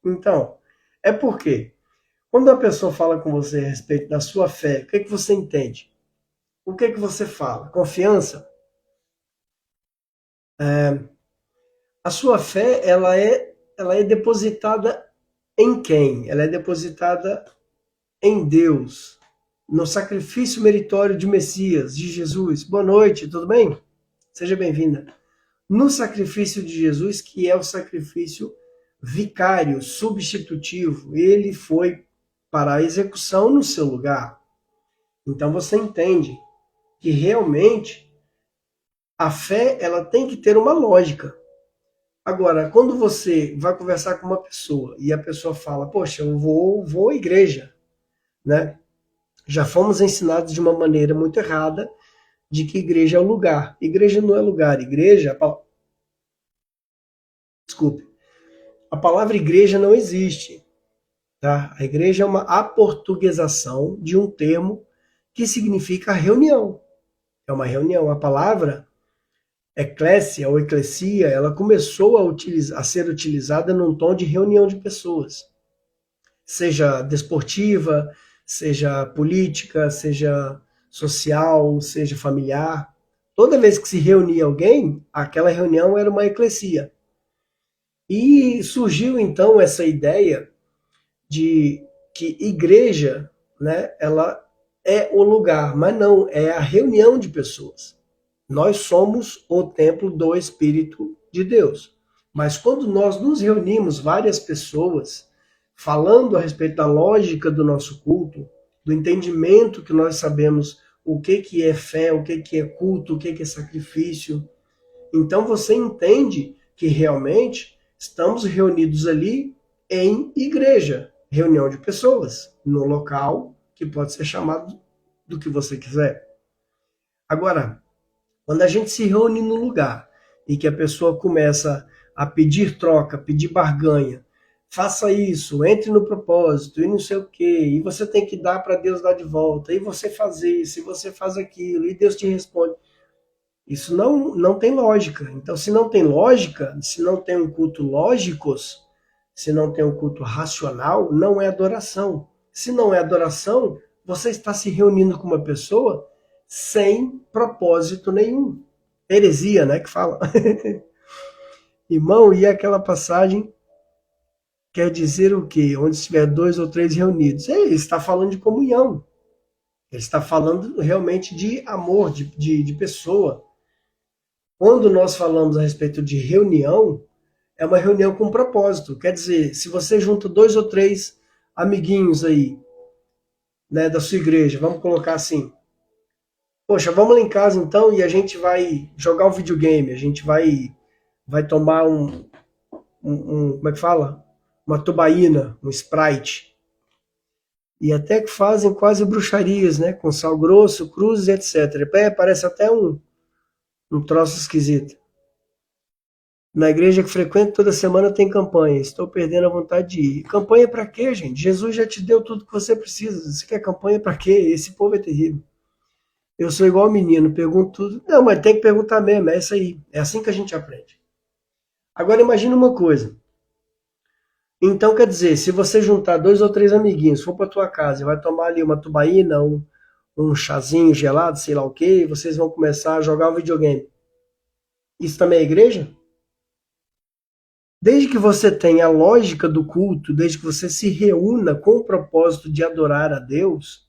Então, é porque quando a pessoa fala com você a respeito da sua fé, o que você entende? O que você fala? Confiança? A sua fé, ela é depositada em quem? Ela é depositada em Deus, no sacrifício meritório de Messias, de Jesus. Boa noite, tudo bem? Seja bem-vinda. No sacrifício de Jesus, que é o sacrifício vicário, substitutivo, ele foi para a execução no seu lugar. Então você entende que realmente a fé, ela tem que ter uma lógica. Agora, quando você vai conversar com uma pessoa e a pessoa fala, poxa, eu vou à igreja, né? Já fomos ensinados de uma maneira muito errada de que igreja é o lugar. Igreja não é lugar. Igreja, desculpe, a palavra igreja não existe. Tá? A igreja é uma aportuguesação de um termo que significa reunião. É uma reunião. A palavra eclésia ou eclesia, ela começou a ser utilizada num tom de reunião de pessoas. Seja desportiva, seja política, seja social, seja familiar. Toda vez que se reunia alguém, aquela reunião era uma eclesia. E surgiu então essa ideia de que igreja, né, ela é o lugar, mas não, é a reunião de pessoas. Nós somos o templo do Espírito de Deus. Mas quando nós nos reunimos, várias pessoas, falando a respeito da lógica do nosso culto, do entendimento que nós sabemos o que é fé, o que é culto, o que é sacrifício, então você entende que realmente estamos reunidos ali em igreja. reunião de pessoas, no local que pode ser chamado do que você quiser. Agora, quando a gente se reúne num lugar e que a pessoa começa a pedir troca, pedir barganha, faça isso, entre no propósito e não sei o quê, e você tem que dar para Deus dar de volta, e você faz isso, e você faz aquilo, e Deus te responde. Isso não tem lógica. Então, se não tem lógica, se não tem um culto lógicos, se não tem um culto racional, não é adoração. Se não é adoração, você está se reunindo com uma pessoa sem propósito nenhum. Heresia, né, que fala. Irmão, e aquela passagem quer dizer o quê? Onde estiver dois ou três reunidos. Ele está falando de comunhão. Ele está falando realmente de amor, de pessoa. Quando nós falamos a respeito de reunião, é uma reunião com propósito. Quer dizer, se você junta dois ou três amiguinhos aí, né, da sua igreja, vamos colocar assim, poxa, vamos lá em casa então e a gente vai jogar um videogame, a gente vai tomar como é que fala? Uma tubaína, um Sprite. E até que fazem quase bruxarias, né, com sal grosso, cruzes, etc. Parece até um troço esquisito. Na igreja que frequento toda semana tem campanha. Estou perdendo a vontade de ir. Campanha para quê, gente? Jesus já te deu tudo que você precisa. Você quer campanha para quê? Esse povo é terrível. Eu sou igual menino, pergunto tudo. Não, mas tem que perguntar mesmo, é isso aí. É assim que a gente aprende. Agora imagina uma coisa. Então quer dizer, se você juntar dois ou três amiguinhos, for para tua casa e vai tomar ali uma tubaína, um chazinho gelado, sei lá o quê, e vocês vão começar a jogar um videogame. Isso também é igreja? Desde que você tenha a lógica do culto, desde que você se reúna com o propósito de adorar a Deus,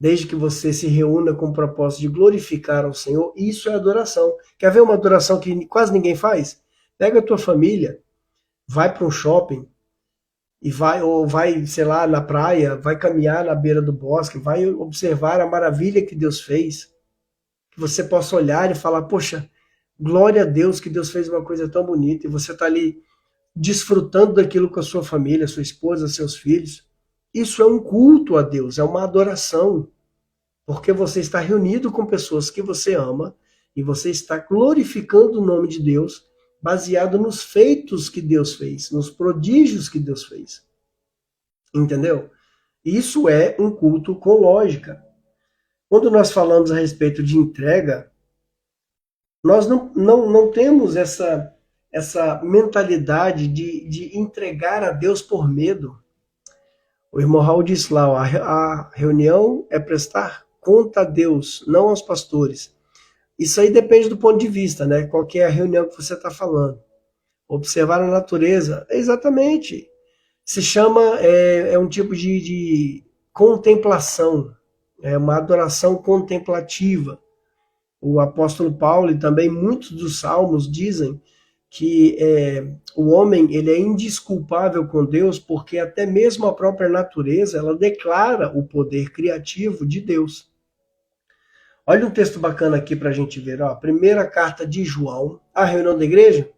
desde que você se reúna com o propósito de glorificar ao Senhor, isso é adoração. Quer ver uma adoração que quase ninguém faz? Pega a tua família, vai para um shopping e vai, sei lá, na praia, vai caminhar na beira do bosque, vai observar a maravilha que Deus fez, que você possa olhar e falar, poxa, glória a Deus que Deus fez uma coisa tão bonita, e você está ali desfrutando daquilo com a sua família, sua esposa, seus filhos. Isso é um culto a Deus, é uma adoração, porque você está reunido com pessoas que você ama e você está glorificando o nome de Deus, baseado nos feitos que Deus fez, nos prodígios que Deus fez. Entendeu? Isso é um culto com lógica. Quando nós falamos a respeito de entrega, nós não temos essa mentalidade de entregar a Deus por medo. O irmão Raul disse lá, ó, a reunião é prestar conta a Deus, não aos pastores. Isso aí depende do ponto de vista, né? Qual que é a reunião que você está falando. Observar a natureza, exatamente. Se chama, é um tipo de contemplação, é uma adoração contemplativa. O apóstolo Paulo e também muitos dos salmos dizem que o homem ele é indesculpável com Deus porque até mesmo a própria natureza ela declara o poder criativo de Deus. Olha um texto bacana aqui para a gente ver. Ó, primeira carta de João. A reunião da igreja?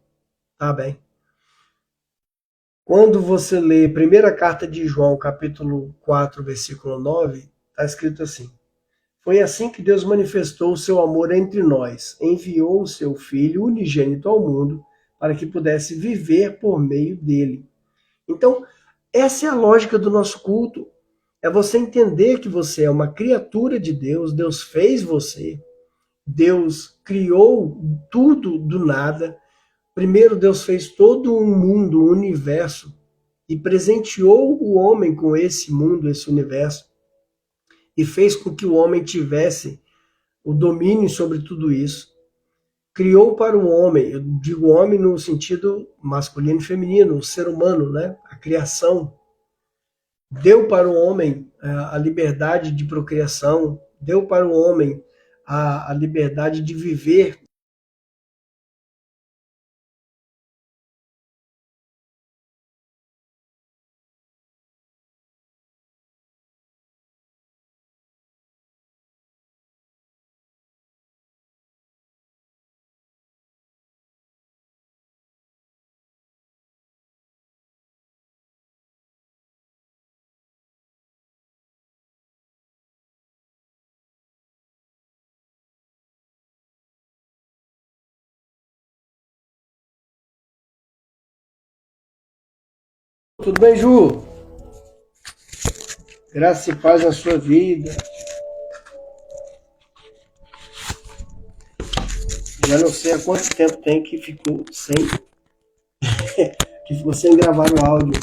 Tá bem. Quando você lê primeira carta de João, capítulo 4, versículo 9, está escrito assim: Foi assim que Deus manifestou o seu amor entre nós, enviou o seu Filho unigênito ao mundo para que pudesse viver por meio dele. Então, essa é a lógica do nosso culto. É você entender que você é uma criatura de Deus, Deus fez você, Deus criou tudo do nada. Primeiro, Deus fez todo um mundo, um universo, e presenteou o homem com esse mundo, esse universo, e fez com que o homem tivesse o domínio sobre tudo isso. Criou para o homem, eu digo homem no sentido masculino e feminino, o ser humano, né? A criação. Deu para o homem a liberdade de procriação, deu para o homem a liberdade de viver Tudo bem, Ju? Graça e paz na sua vida. Já não sei há quanto tempo tem que ficou que ficou sem gravar o áudio.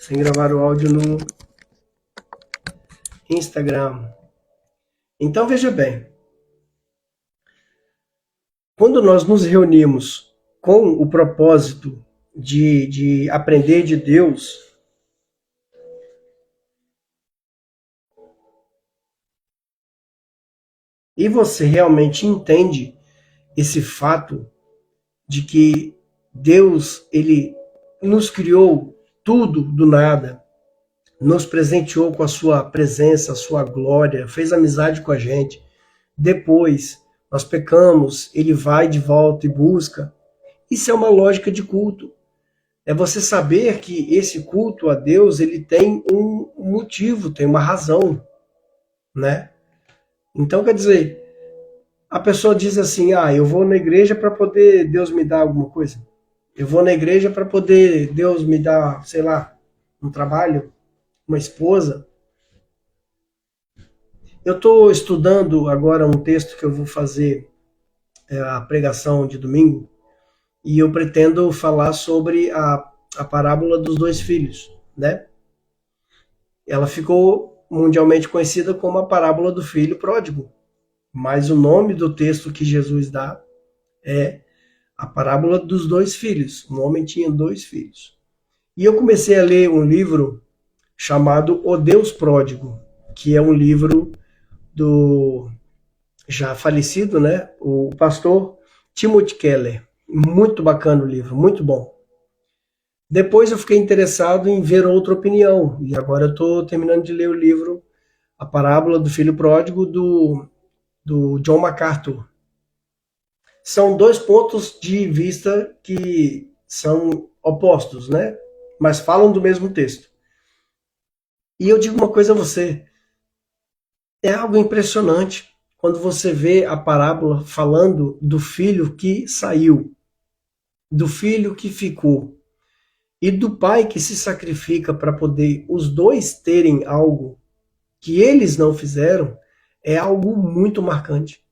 Sem gravar o áudio no Instagram. Então veja bem. Quando nós nos reunimos com o propósito de aprender de Deus, e você realmente entende esse fato de que Deus, ele nos criou tudo do nada, nos presenteou com a sua presença, a sua glória, fez amizade com a gente. Depois nós pecamos, ele vai de volta e busca. Isso é uma lógica de culto. É você saber que esse culto a Deus, ele tem um motivo, tem uma razão, né? Então, quer dizer, a pessoa diz assim, eu vou na igreja para poder Deus me dar alguma coisa. Eu vou na igreja para poder Deus me dar, sei lá, um trabalho, uma esposa. Eu estou estudando agora um texto que eu vou fazer a pregação de domingo, e eu pretendo falar sobre a parábola dos dois filhos, né? Ela ficou mundialmente conhecida como a parábola do filho pródigo, mas o nome do texto que Jesus dá é a parábola dos dois filhos. Um homem tinha dois filhos. E eu comecei a ler um livro chamado O Deus Pródigo, que é um livro do já falecido, né, o pastor Timothy Keller. Muito bacana o livro, muito bom. Depois eu fiquei interessado em ver outra opinião, e agora eu estou terminando de ler o livro A Parábola do Filho Pródigo, do John MacArthur. São dois pontos de vista que são opostos, né? Mas falam do mesmo texto. E eu digo uma coisa a você, é algo impressionante quando você vê a parábola falando do filho que saiu, do filho que ficou, e do pai que se sacrifica para poder os dois terem algo que eles não fizeram. É algo muito marcante.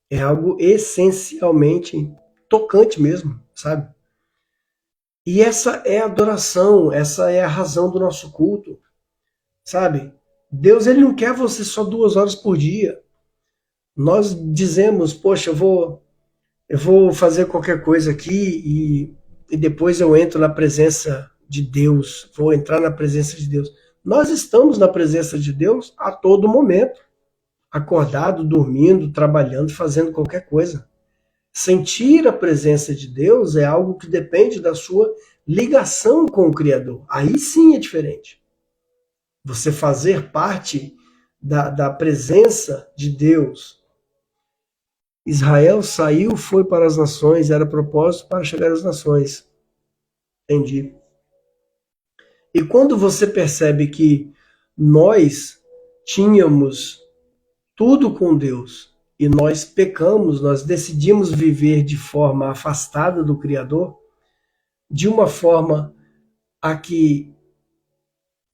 É algo essencialmente tocante mesmo, sabe? E essa é a adoração, essa é a razão do nosso culto, sabe? Deus, ele não quer você só 2 horas por dia. Nós dizemos, poxa, eu vou fazer qualquer coisa aqui e depois eu entro na presença de Deus, vou entrar na presença de Deus. Nós estamos na presença de Deus a todo momento, acordado, dormindo, trabalhando, fazendo qualquer coisa. Sentir a presença de Deus é algo que depende da sua ligação com o Criador. Aí sim é diferente. Você fazer parte da presença de Deus. Israel saiu, foi para as nações, era propósito para chegar às nações. Entendi. E quando você percebe que nós tínhamos tudo com Deus e nós pecamos, nós decidimos viver de forma afastada do Criador, de uma forma a que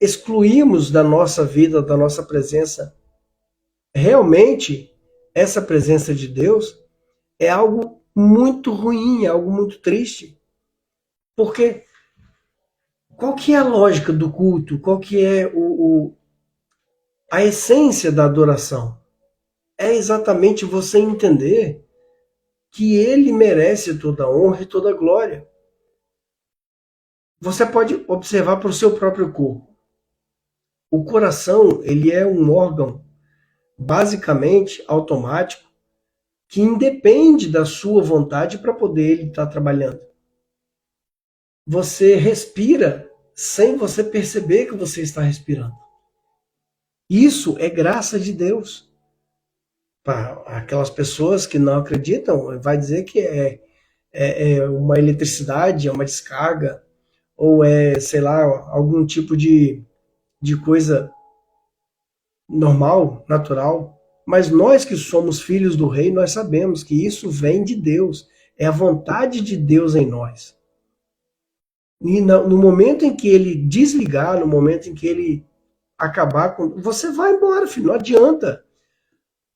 excluímos da nossa vida, da nossa presença, realmente essa presença de Deus é algo muito ruim, é algo muito triste. Porque qual que é a lógica do culto? Qual que é a essência da adoração? É exatamente você entender que ele merece toda a honra e toda a glória. Você pode observar para o seu próprio corpo. O coração, ele é um órgão basicamente automático que independe da sua vontade para poder ele estar trabalhando. Você respira sem você perceber que você está respirando. Isso é graça de Deus. Para aquelas pessoas que não acreditam, vai dizer que é uma eletricidade, é uma descarga, ou é, sei lá, algum tipo de coisa normal, natural. Mas nós que somos filhos do rei, nós sabemos que isso vem de Deus. É a vontade de Deus em nós. E no momento em que ele desligar, no momento em que ele acabar com. Você vai embora, filho, não adianta.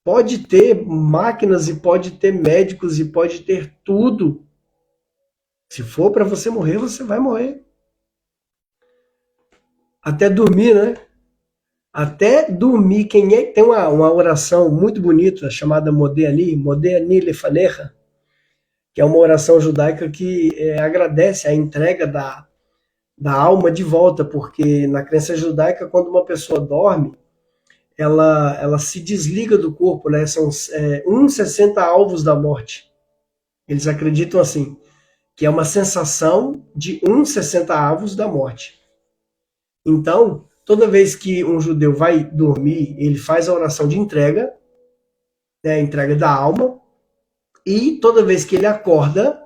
Pode ter máquinas e pode ter médicos e pode ter tudo. Se for para você morrer, você vai morrer. Até dormir, né? Até dormir. Quem é que tem uma oração muito bonita chamada Modéani Lefanecha, que é uma oração judaica que agradece a entrega da alma de volta, porque na crença judaica, quando uma pessoa dorme, ela se desliga do corpo, né? São 60 alvos da morte. Eles acreditam assim, que é uma sensação de 60 avos da morte. Então, toda vez que um judeu vai dormir, ele faz a oração de entrega, né, entrega da alma, e toda vez que ele acorda,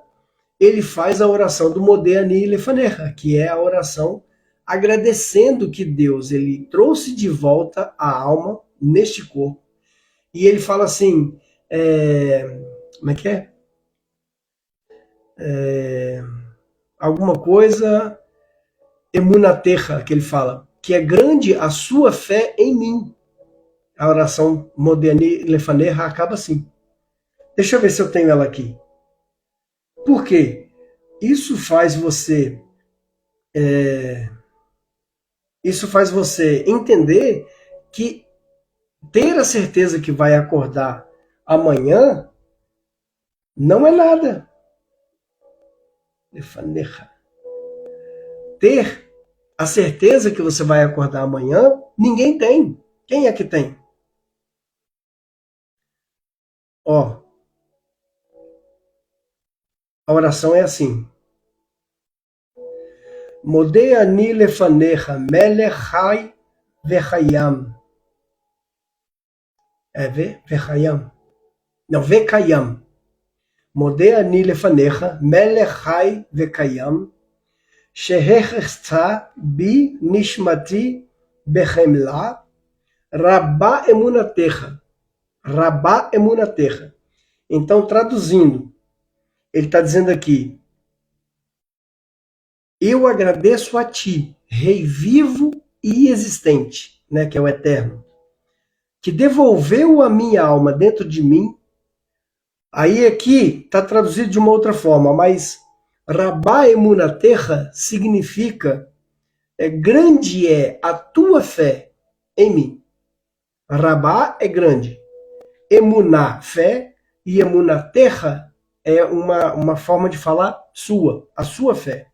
ele faz a oração do Modéani Lefanecha, que é a oração agradecendo que Deus ele trouxe de volta a alma neste corpo. E ele fala assim, como é que é? Alguma coisa emunaterra, que ele fala, que é grande a sua fé em mim. A oração Modéani Lefanecha acaba assim. Deixa eu ver se eu tenho ela aqui. Por quê? Isso faz você entender que ter a certeza que vai acordar amanhã não é nada. Lefanecha. Ter a certeza que você vai acordar amanhã, ninguém tem. Quem é que tem? Ó, a oração é assim. Modéani Lefanecha Melech Chai Vechayam. Vechayam. Não, Vekayam. Modéani Lefanecha Melech Chai Vekayam. Shehechta bi nishmati behemla. Rabá emunatecha. Rabá emunatecha. Então, traduzindo, ele está dizendo aqui, eu agradeço a ti, Rei vivo e existente, né, que é o eterno, que devolveu a minha alma dentro de mim. Aí aqui está traduzido de uma outra forma, mas Rabá emunatecha significa grande é a tua fé em mim. Rabá é grande. Emuná, fé, e emunatecha é uma forma de falar sua, a sua fé.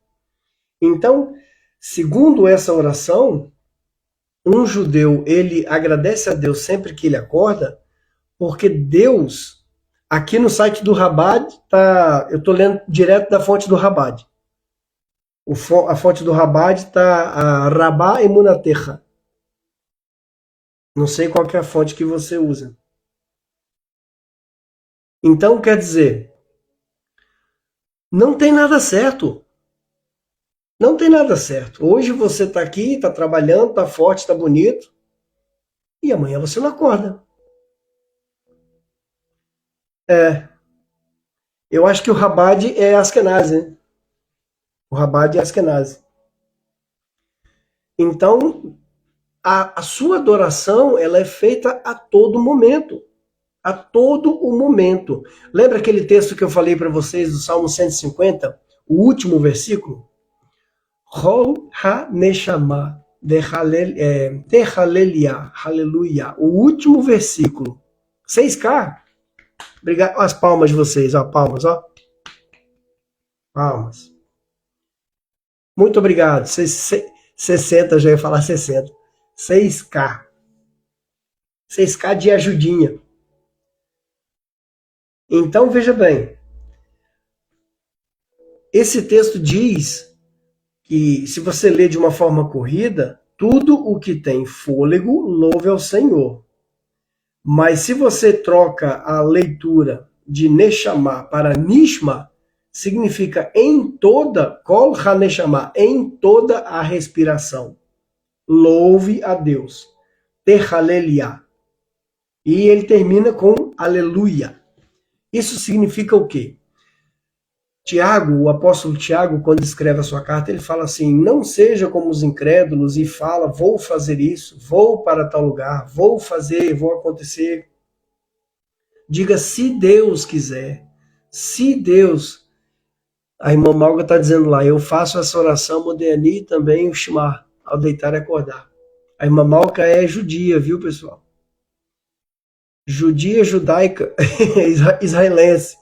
Então, segundo essa oração, um judeu, ele agradece a Deus sempre que ele acorda, porque Deus, aqui no site do Rabad, eu estou lendo direto da fonte do Rabad. A fonte do Rabad está a Rabá Emunatecha. Não sei qual que é a fonte que você usa. Então, quer dizer, não tem nada certo. Não tem nada certo. Hoje você está aqui, está trabalhando, está forte, está bonito, e amanhã você não acorda. Eu acho que o Rabad é Askenazi, né? O Rabad é Askenazi. Então, a sua adoração ela é feita a todo momento. A todo o momento. Lembra aquele texto que eu falei para vocês do Salmo 150? O último versículo? Chol ha-neshama tehalelia, aleluia. O último versículo. 6K. Obrigado. As palmas de vocês, ó, palmas, ó. Palmas. Muito obrigado. 60, já ia falar 60. 6K. 6K de ajudinha. Então, veja bem. Esse texto diz que, se você ler de uma forma corrida, tudo o que tem fôlego, louve ao Senhor. Mas se você troca a leitura de Neshama para Nishma, significa em toda, Kol HaNeshama, em toda a respiração. Louve a Deus. Tehalelia. E ele termina com aleluia. Isso significa o quê? Tiago, o apóstolo Tiago, quando escreve a sua carta, ele fala assim: não seja como os incrédulos e fala, vou fazer isso, vou para tal lugar, vou fazer, vou acontecer. Diga, se Deus quiser. Se Deus. A irmã Malga está dizendo lá, eu faço essa oração moderni também o Shema, ao deitar e acordar. A irmã Malga é judia, viu, pessoal? Judia judaica, israelense.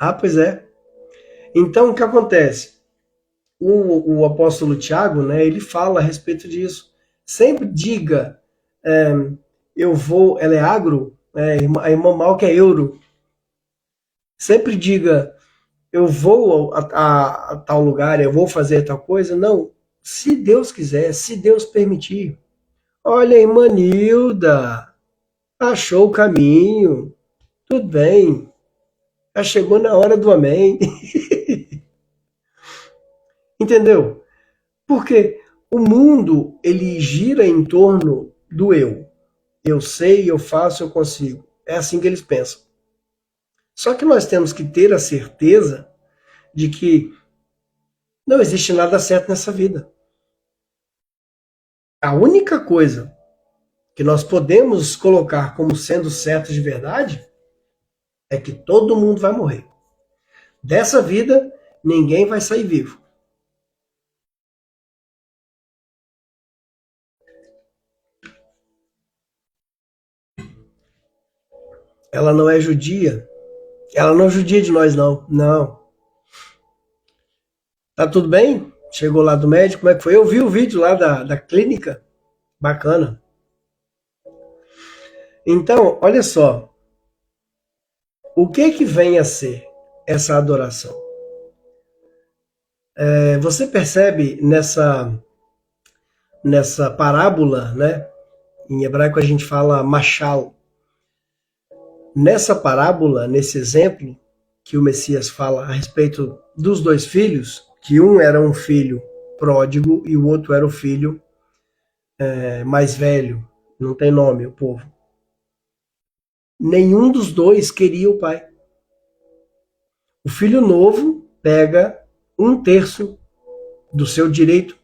Ah, pois é. Então, o que acontece? O apóstolo Tiago, né, ele fala a respeito disso. Sempre diga, é, eu vou, ela é agro, a irmã Malca é euro. Sempre diga, eu vou a tal lugar, eu vou fazer tal coisa. Não, se Deus quiser, se Deus permitir. Olha, irmã Nilda, achou o caminho, tudo bem, já chegou na hora do amém. Entendeu? Porque o mundo, ele gira em torno do eu. Eu sei, eu faço, eu consigo. É assim que eles pensam. Só que nós temos que ter a certeza de que não existe nada certo nessa vida. A única coisa que nós podemos colocar como sendo certo de verdade é que todo mundo vai morrer. Dessa vida, ninguém vai sair vivo. Ela não é judia. Ela não é judia de nós, não. Não. Tá tudo bem? Chegou lá do médico, como é que foi? Eu vi o vídeo lá da clínica. Bacana. Então, olha só. O que que vem a ser essa adoração? Você percebe nessa parábola, né? Em hebraico a gente fala machal. Nessa parábola, nesse exemplo que o Messias fala a respeito dos dois filhos, que um era um filho pródigo e o outro era o filho mais velho, não tem nome o povo. Nenhum dos dois queria o pai. O filho novo pega 1/3 do seu direito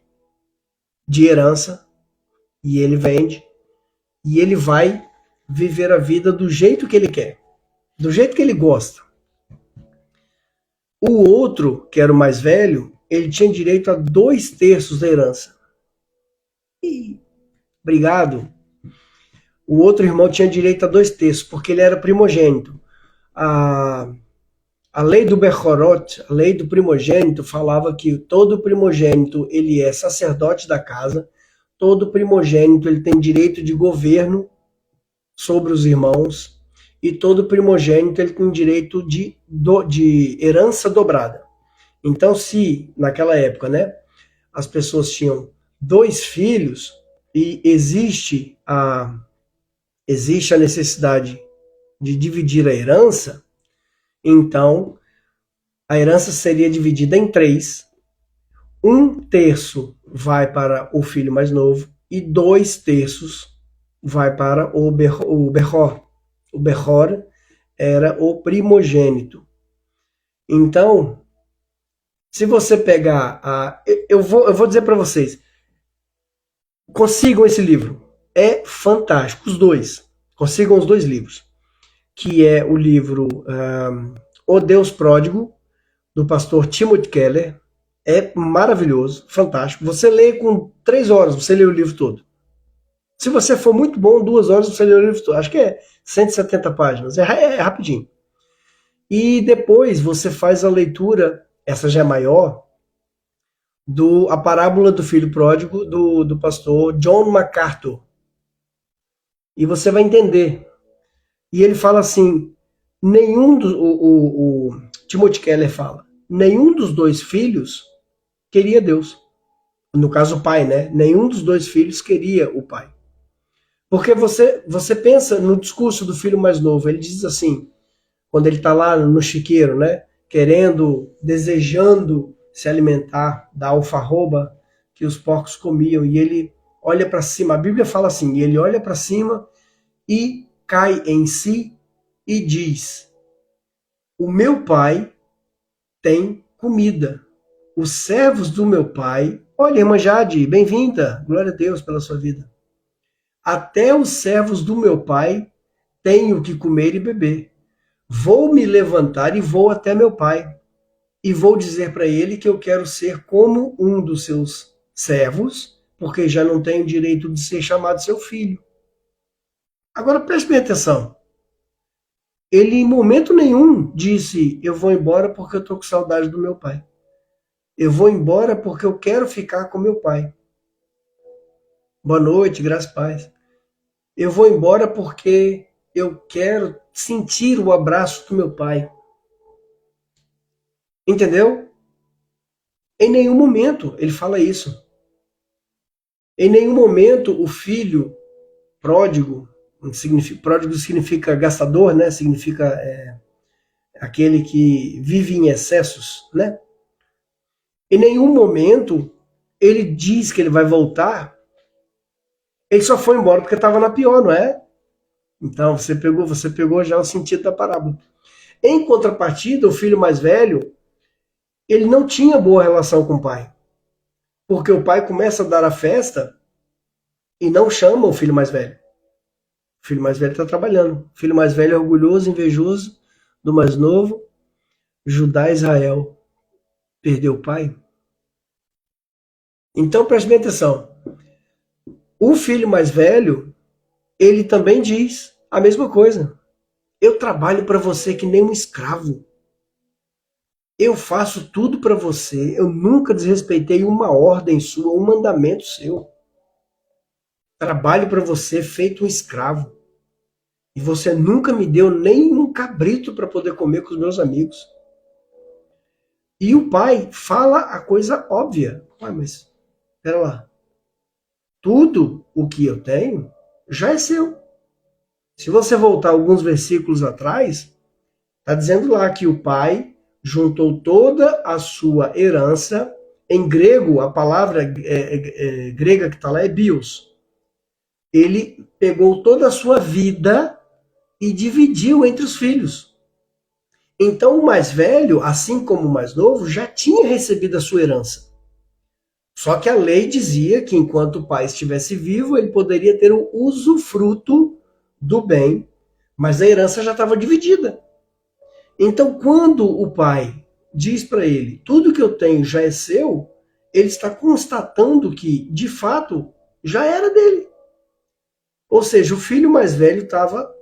de herança e ele vende e ele vai viver a vida do jeito que ele quer, do jeito que ele gosta. O outro, que era o mais velho, ele tinha direito a 2/3 da herança. E, obrigado. O outro irmão tinha direito a 2/3, porque ele era primogênito. A lei do Bechorot, a lei do primogênito, falava que todo primogênito ele é sacerdote da casa, todo primogênito ele tem direito de governo sobre os irmãos, e todo primogênito ele tem direito de herança dobrada. Então, se naquela época, né, as pessoas tinham 2 filhos e existe a necessidade de dividir a herança, então a herança seria dividida em 3. 1/3 vai para o filho mais novo e 2/3 vai para o Bechor. O Bechor era o primogênito. Então, se você pegar eu vou dizer para vocês, consigam esse livro. É fantástico, os dois. Consigam os 2 livros. Que é o livro O Deus Pródigo, do pastor Timothy Keller. É maravilhoso, fantástico. Você lê com 3 horas, você lê o livro todo. Se você for muito bom, 2 horas você lê o livro todo. Acho que é 170 páginas, é rapidinho. E depois você faz a leitura, essa já é maior, a parábola do filho pródigo do pastor John MacArthur. E você vai entender. E ele fala assim, o Timothy Keller fala, nenhum dos 2 filhos queria Deus. No caso o pai, né? Nenhum dos 2 filhos queria o pai. Porque você pensa no discurso do filho mais novo, ele diz assim, quando ele está lá no chiqueiro, né? Querendo, desejando se alimentar da alfarroba que os porcos comiam, e ele olha para cima. A Bíblia fala assim, ele olha para cima e cai em si e diz: o meu pai tem comida. Os servos do meu pai. Olha, irmã Jade, bem-vinda. Glória a Deus pela sua vida. Até os servos do meu pai têm o que comer e beber. Vou me levantar e vou até meu pai. E vou dizer para ele que eu quero ser como um dos seus servos, porque já não tenho direito de ser chamado seu filho. Agora preste bem atenção. Ele em momento nenhum disse: eu vou embora porque eu estou com saudade do meu pai. Eu vou embora porque eu quero ficar com meu pai. Boa noite, graças e paz. Eu vou embora porque eu quero sentir o abraço do meu pai. Entendeu? Em nenhum momento ele fala isso. Em nenhum momento o filho pródigo, pródigo significa gastador, né? Significa aquele que vive em excessos, né? Em nenhum momento ele diz que ele vai voltar. Ele só foi embora porque estava na pior, não é? Então você pegou já o sentido da parábola. Em contrapartida, o filho mais velho, ele não tinha boa relação com o pai. Porque o pai começa a dar a festa e não chama o filho mais velho. O filho mais velho está trabalhando. O filho mais velho é orgulhoso, invejoso do mais novo. Judá e Israel perdeu o pai. Então preste bem atenção. O filho mais velho, ele também diz a mesma coisa. Eu trabalho para você que nem um escravo. Eu faço tudo para você. Eu nunca desrespeitei uma ordem sua, um mandamento seu. Trabalho para você feito um escravo. E você nunca me deu nem um cabrito para poder comer com os meus amigos. E o pai fala a coisa óbvia. Ué, mas, pera lá. Tudo o que eu tenho já é seu. Se você voltar alguns versículos atrás, está dizendo lá que o pai juntou toda a sua herança. Em grego, a palavra grega que está lá é bios. Ele pegou toda a sua vida e dividiu entre os filhos. Então o mais velho, assim como o mais novo, já tinha recebido a sua herança. Só que a lei dizia que enquanto o pai estivesse vivo, ele poderia ter o usufruto do bem, mas a herança já estava dividida. Então quando o pai diz para ele, tudo que eu tenho já é seu, ele está constatando que, de fato, já era dele. Ou seja, o filho mais velho estava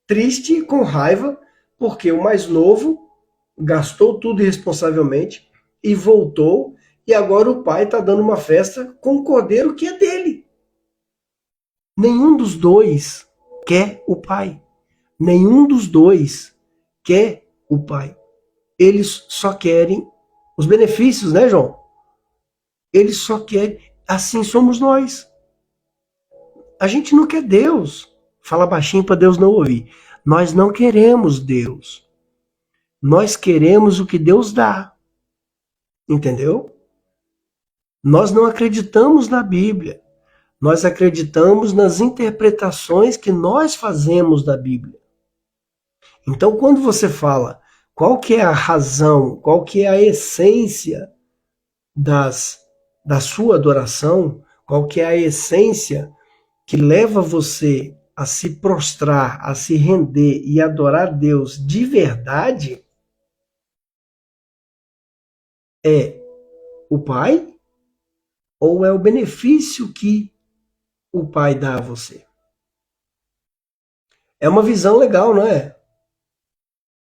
triste, com raiva, porque o mais novo gastou tudo irresponsavelmente e voltou, e agora o pai está dando uma festa com o cordeiro que é dele. Nenhum dos dois quer o pai. Nenhum dos dois quer o pai. Eles só querem os benefícios, né, João? Eles só querem. Assim somos nós. A gente não quer Deus. Fala baixinho para Deus não ouvir. Nós não queremos Deus. Nós queremos o que Deus dá. Entendeu? Nós não acreditamos na Bíblia. Nós acreditamos nas interpretações que nós fazemos da Bíblia. Então, quando você fala qual que é a razão, qual que é a essência da sua adoração, qual que é a essência que leva você a se prostrar, a se render e adorar Deus de verdade, é o Pai ou é o benefício que o Pai dá a você? É uma visão legal, não é?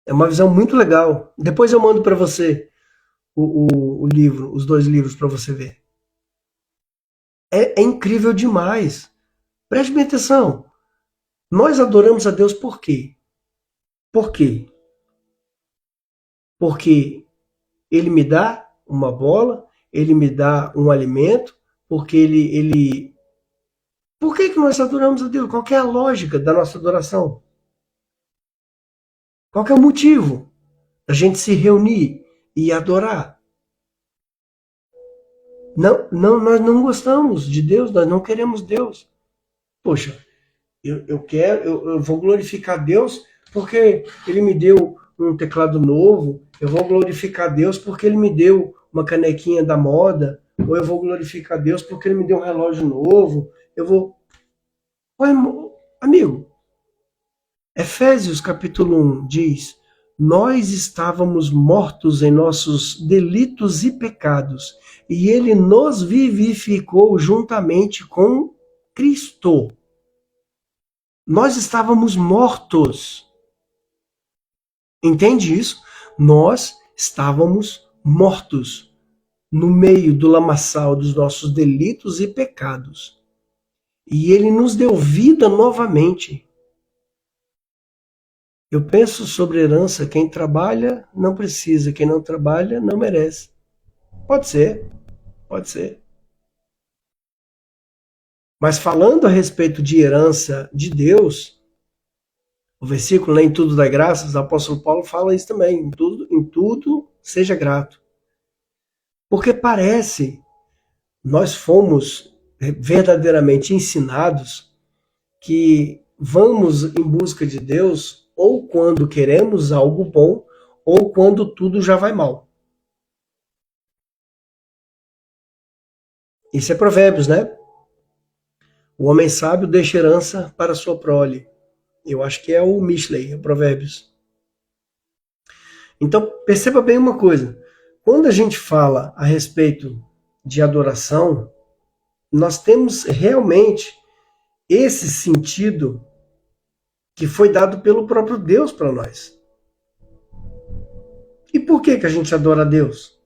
É uma visão muito legal. Depois eu mando para você o livro, os 2 livros para você ver. É incrível demais. Preste bem atenção. Nós adoramos a Deus por quê? Por quê? Porque Ele me dá uma bola, Ele me dá um alimento, porque Ele... Por que nós adoramos a Deus? Qual que é a lógica da nossa adoração? Qual que é o motivo da gente se reunir e adorar? Não, nós não gostamos de Deus, nós não queremos Deus. Poxa, Eu vou glorificar Deus porque Ele me deu um teclado novo, eu vou glorificar Deus porque Ele me deu uma canequinha da moda, ou eu vou glorificar Deus porque Ele me deu um relógio novo, eu vou... Oi, amigo, Efésios capítulo 1 diz: nós estávamos mortos em nossos delitos e pecados, e Ele nos vivificou juntamente com Cristo. Nós estávamos mortos. Entende isso? Nós estávamos mortos no meio do lamaçal dos nossos delitos e pecados. E Ele nos deu vida novamente. Eu penso sobre herança, quem trabalha não precisa, quem não trabalha não merece. Pode ser, pode ser. Mas falando a respeito de herança de Deus, o versículo nem tudo dá graças, o apóstolo Paulo fala isso também, em tudo seja grato. Porque parece, nós fomos verdadeiramente ensinados que vamos em busca de Deus ou quando queremos algo bom ou quando tudo já vai mal. Isso é Provérbios, né? O homem sábio deixa herança para sua prole. Eu acho que é o Mishlei, é Provérbios. Então, perceba bem uma coisa. Quando a gente fala a respeito de adoração, nós temos realmente esse sentido que foi dado pelo próprio Deus para nós. E por que a gente adora a Deus?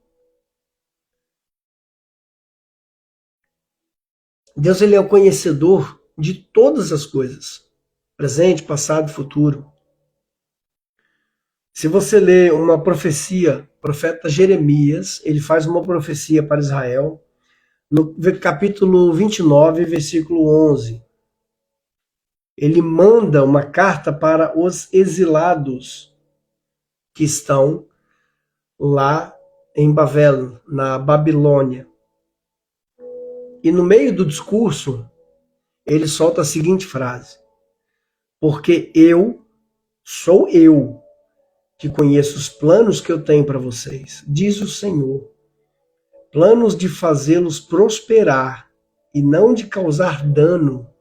Deus, ele é o conhecedor de todas as coisas, presente, passado e futuro. Se você lê uma profecia, profeta Jeremias, ele faz uma profecia para Israel, no capítulo 29, versículo 11. Ele manda uma carta para os exilados que estão lá em Babel, na Babilônia. E no meio do discurso, ele solta a seguinte frase: porque sou eu que conheço os planos que eu tenho para vocês, diz o Senhor, planos de fazê-los prosperar e não de causar dano,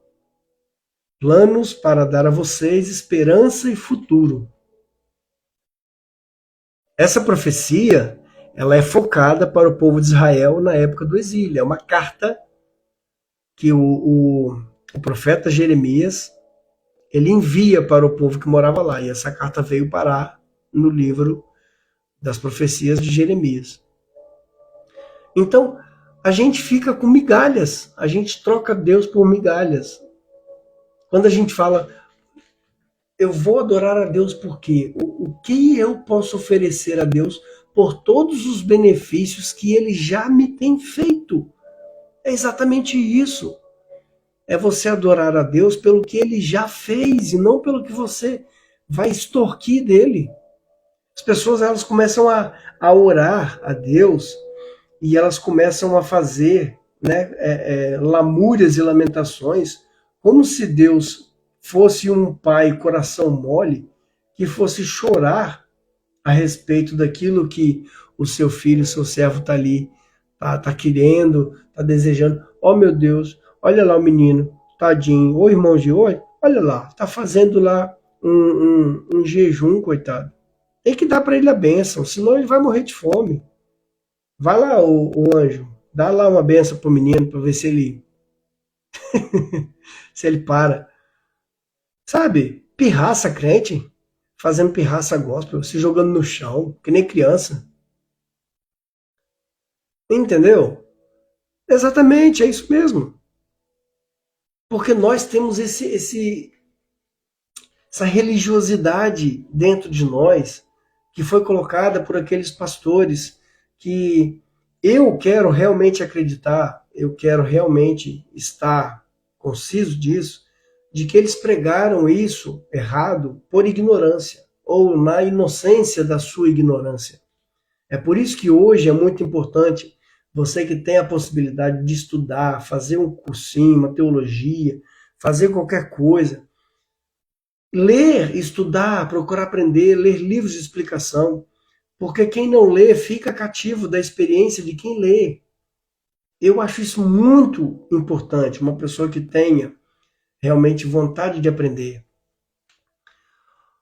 planos para dar a vocês esperança e futuro. Essa profecia, ela é focada para o povo de Israel na época do exílio. É uma carta que o profeta Jeremias ele envia para o povo que morava lá. E essa carta veio parar no livro das profecias de Jeremias. Então, a gente fica com migalhas. A gente troca Deus por migalhas. Quando a gente fala, eu vou adorar a Deus por quê? O que eu posso oferecer a Deus por todos os benefícios que Ele já me tem feito? É exatamente isso. É você adorar a Deus pelo que Ele já fez e não pelo que você vai extorquir dele. As pessoas elas começam a orar a Deus e elas começam a fazer lamúrias e lamentações como se Deus fosse um pai coração mole que fosse chorar a respeito daquilo que o seu filho, o seu servo está ali, tá querendo, está desejando. Oh meu Deus, olha lá o menino, tadinho, ô irmão de hoje, olha lá, está fazendo lá um jejum, coitado. Tem que dar para ele a bênção, senão ele vai morrer de fome. Vai lá, o anjo, dá lá uma bênção pro menino para ver se ele se ele para. Sabe? Pirraça crente, fazendo pirraça gospel, se jogando no chão, que nem criança. Entendeu? Exatamente, é isso mesmo. Porque nós temos essa religiosidade dentro de nós que foi colocada por aqueles pastores que eu quero realmente acreditar, eu quero realmente estar conciso disso, de que eles pregaram isso errado por ignorância, ou na inocência da sua ignorância. É por isso que hoje é muito importante você que tem a possibilidade de estudar, fazer um cursinho, uma teologia, fazer qualquer coisa. Ler, estudar, procurar aprender, ler livros de explicação, porque quem não lê fica cativo da experiência de quem lê. Eu acho isso muito importante, uma pessoa que tenha realmente vontade de aprender.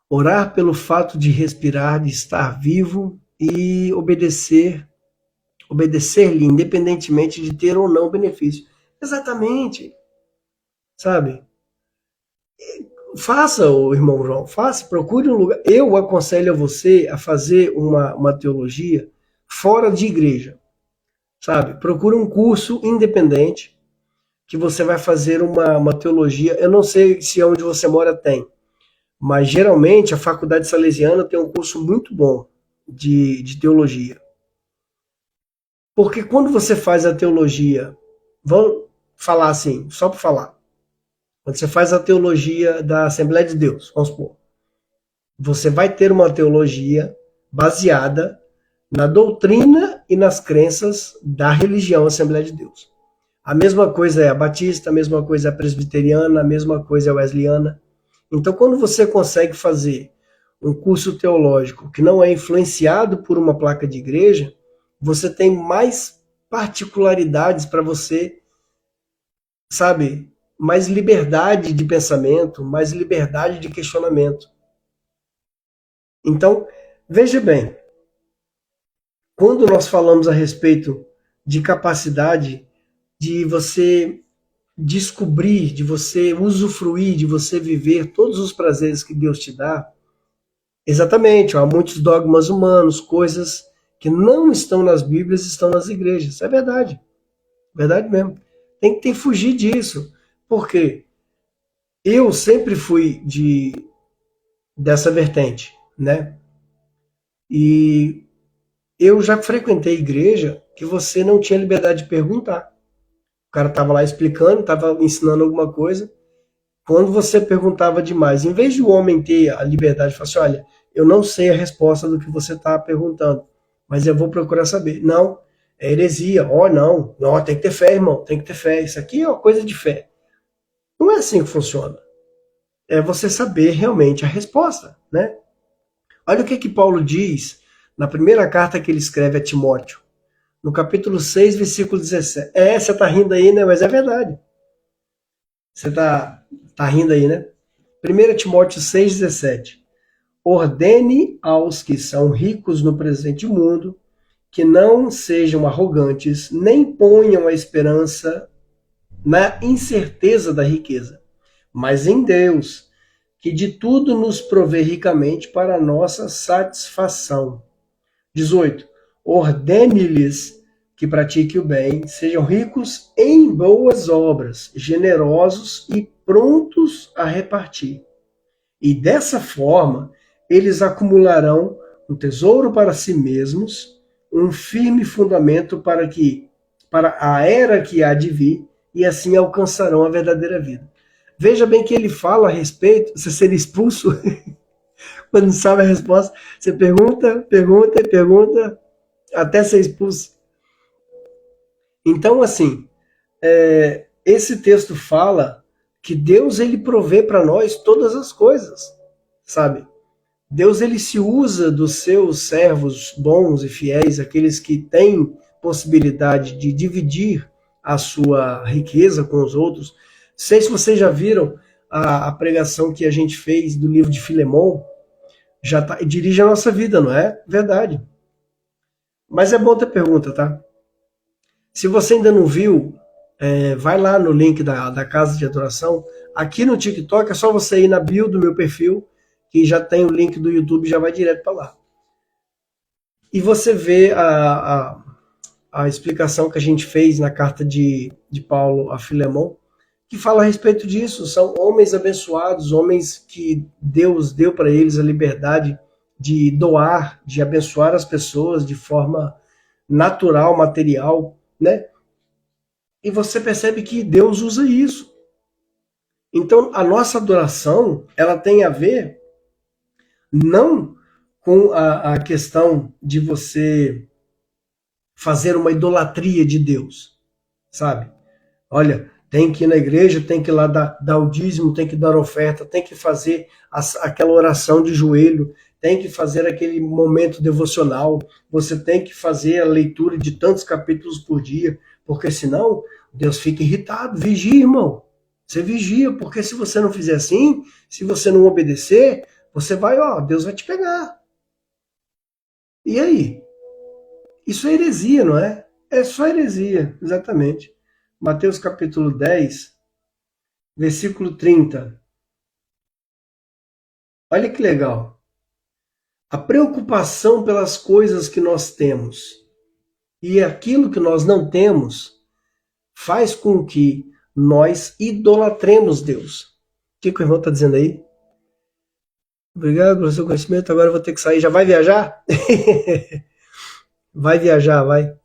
Orar pelo fato de respirar, de estar vivo e obedecer-lhe, independentemente de ter ou não benefício. Exatamente, sabe? Faça, o irmão João, faça, procure um lugar. Eu aconselho a você a fazer uma teologia fora de igreja, sabe? Procure um curso independente que você vai fazer uma teologia. Eu não sei se onde você mora tem, mas geralmente a Faculdade Salesiana tem um curso muito bom de teologia. Porque quando você faz a teologia, vamos falar assim, só para falar, quando você faz a teologia da Assembleia de Deus, vamos supor, você vai ter uma teologia baseada na doutrina e nas crenças da religião Assembleia de Deus. A mesma coisa é a batista, a mesma coisa é a presbiteriana, a mesma coisa é a wesleyana. Então, quando você consegue fazer um curso teológico que não é influenciado por uma placa de igreja, você tem mais particularidades para você, sabe, mais liberdade de pensamento, mais liberdade de questionamento. Então, veja bem, quando nós falamos a respeito de capacidade de você descobrir, de você usufruir, de você viver todos os prazeres que Deus te dá, exatamente, há muitos dogmas humanos, coisas que não estão nas Bíblias, estão nas igrejas. É verdade mesmo. Tem que fugir disso. Por quê? Eu sempre fui dessa vertente, né? E eu já frequentei igreja que você não tinha liberdade de perguntar. O cara estava lá explicando, estava ensinando alguma coisa. Quando você perguntava demais, em vez de o homem ter a liberdade de falar assim, olha, eu não sei a resposta do que você está perguntando, mas eu vou procurar saber. Não, é heresia. Oh, não, tem que ter fé, irmão, tem que ter fé. Isso aqui é uma coisa de fé. Não é assim que funciona. É você saber realmente a resposta, né? Olha o que Paulo diz na primeira carta que ele escreve a Timóteo, no capítulo 6, versículo 17. Você tá rindo aí, né? Mas é verdade. Você tá rindo aí, né? 1 Timóteo 6,17. Ordene aos que são ricos no presente mundo que não sejam arrogantes, nem ponham a esperança na incerteza da riqueza, mas em Deus, que de tudo nos provê ricamente para a nossa satisfação. 18. Ordene-lhes que pratiquem o bem, sejam ricos em boas obras, generosos e prontos a repartir. E dessa forma, eles acumularão um tesouro para si mesmos, um firme fundamento para a era que há de vir, e assim alcançarão a verdadeira vida. Veja bem que ele fala a respeito, você ser expulso, quando não sabe a resposta, você pergunta, pergunta e pergunta, até ser expulso. Então, assim, esse texto fala que Deus ele provê para nós todas as coisas, sabe? Deus ele se usa dos seus servos bons e fiéis, aqueles que têm possibilidade de dividir a sua riqueza com os outros. Não sei se vocês já viram a pregação que a gente fez do livro de Filemão, dirige a nossa vida, não é? Verdade. Mas é bom ter pergunta, tá? Se você ainda não viu, vai lá no link da Casa de Adoração. Aqui no TikTok é só você ir na bio do meu perfil, que já tem o link do YouTube, já vai direto para lá. E você vê a explicação que a gente fez na carta de Paulo a Filemão, que fala a respeito disso. São homens abençoados, homens que Deus deu para eles a liberdade de doar, de abençoar as pessoas de forma natural, material, né? E você percebe que Deus usa isso. Então, a nossa adoração, ela tem a ver não com a questão de você fazer uma idolatria de Deus, sabe? Olha, Tem que ir na igreja, tem que ir lá dar o dízimo, tem que dar oferta, tem que fazer aquela oração de joelho, tem que fazer aquele momento devocional, você tem que fazer a leitura de tantos capítulos por dia, porque senão Deus fica irritado. Vigia, irmão. Você vigia, porque se você não fizer assim, se você não obedecer, você vai, Deus vai te pegar. E aí? Isso é heresia, não é? É só heresia, exatamente. Mateus capítulo 10, versículo 30. Olha que legal. A preocupação pelas coisas que nós temos e aquilo que nós não temos faz com que nós idolatremos Deus. O que o irmão está dizendo aí? Obrigado pelo seu conhecimento, agora eu vou ter que sair. Já vai viajar? Vai viajar, vai.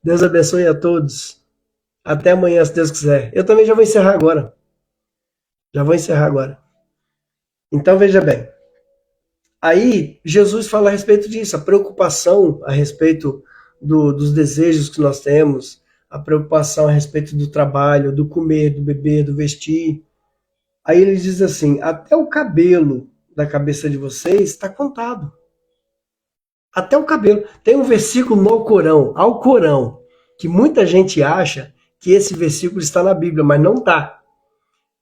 Deus abençoe a todos. Até amanhã, se Deus quiser. Eu também já vou encerrar agora. Já vou encerrar agora. Então veja bem. Aí Jesus fala a respeito disso, a preocupação a respeito dos desejos que nós temos, a preocupação a respeito do trabalho, do comer, do beber, do vestir. Aí ele diz assim: até o cabelo da cabeça de vocês está contado. Até o cabelo. Tem um versículo no Alcorão, que muita gente acha que esse versículo está na Bíblia, mas não está.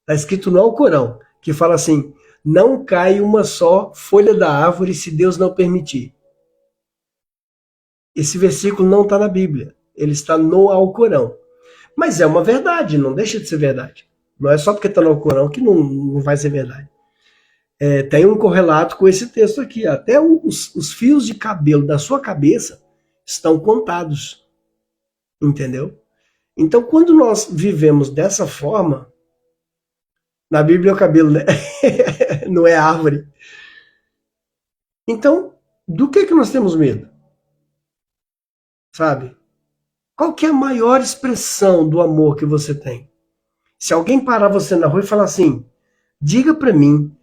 Está escrito no Alcorão, que fala assim: não cai uma só folha da árvore se Deus não permitir. Esse versículo não está na Bíblia, ele está no Alcorão. Mas é uma verdade, não deixa de ser verdade. Não é só porque está no Alcorão que não vai ser verdade. Tem um correlato com esse texto aqui. Até os fios de cabelo da sua cabeça estão contados. Entendeu? Então, quando nós vivemos dessa forma, na Bíblia é o cabelo, né? Não é árvore. Então, do que nós temos medo? Sabe? Qual que é a maior expressão do amor que você tem? Se alguém parar você na rua e falar assim: diga para mim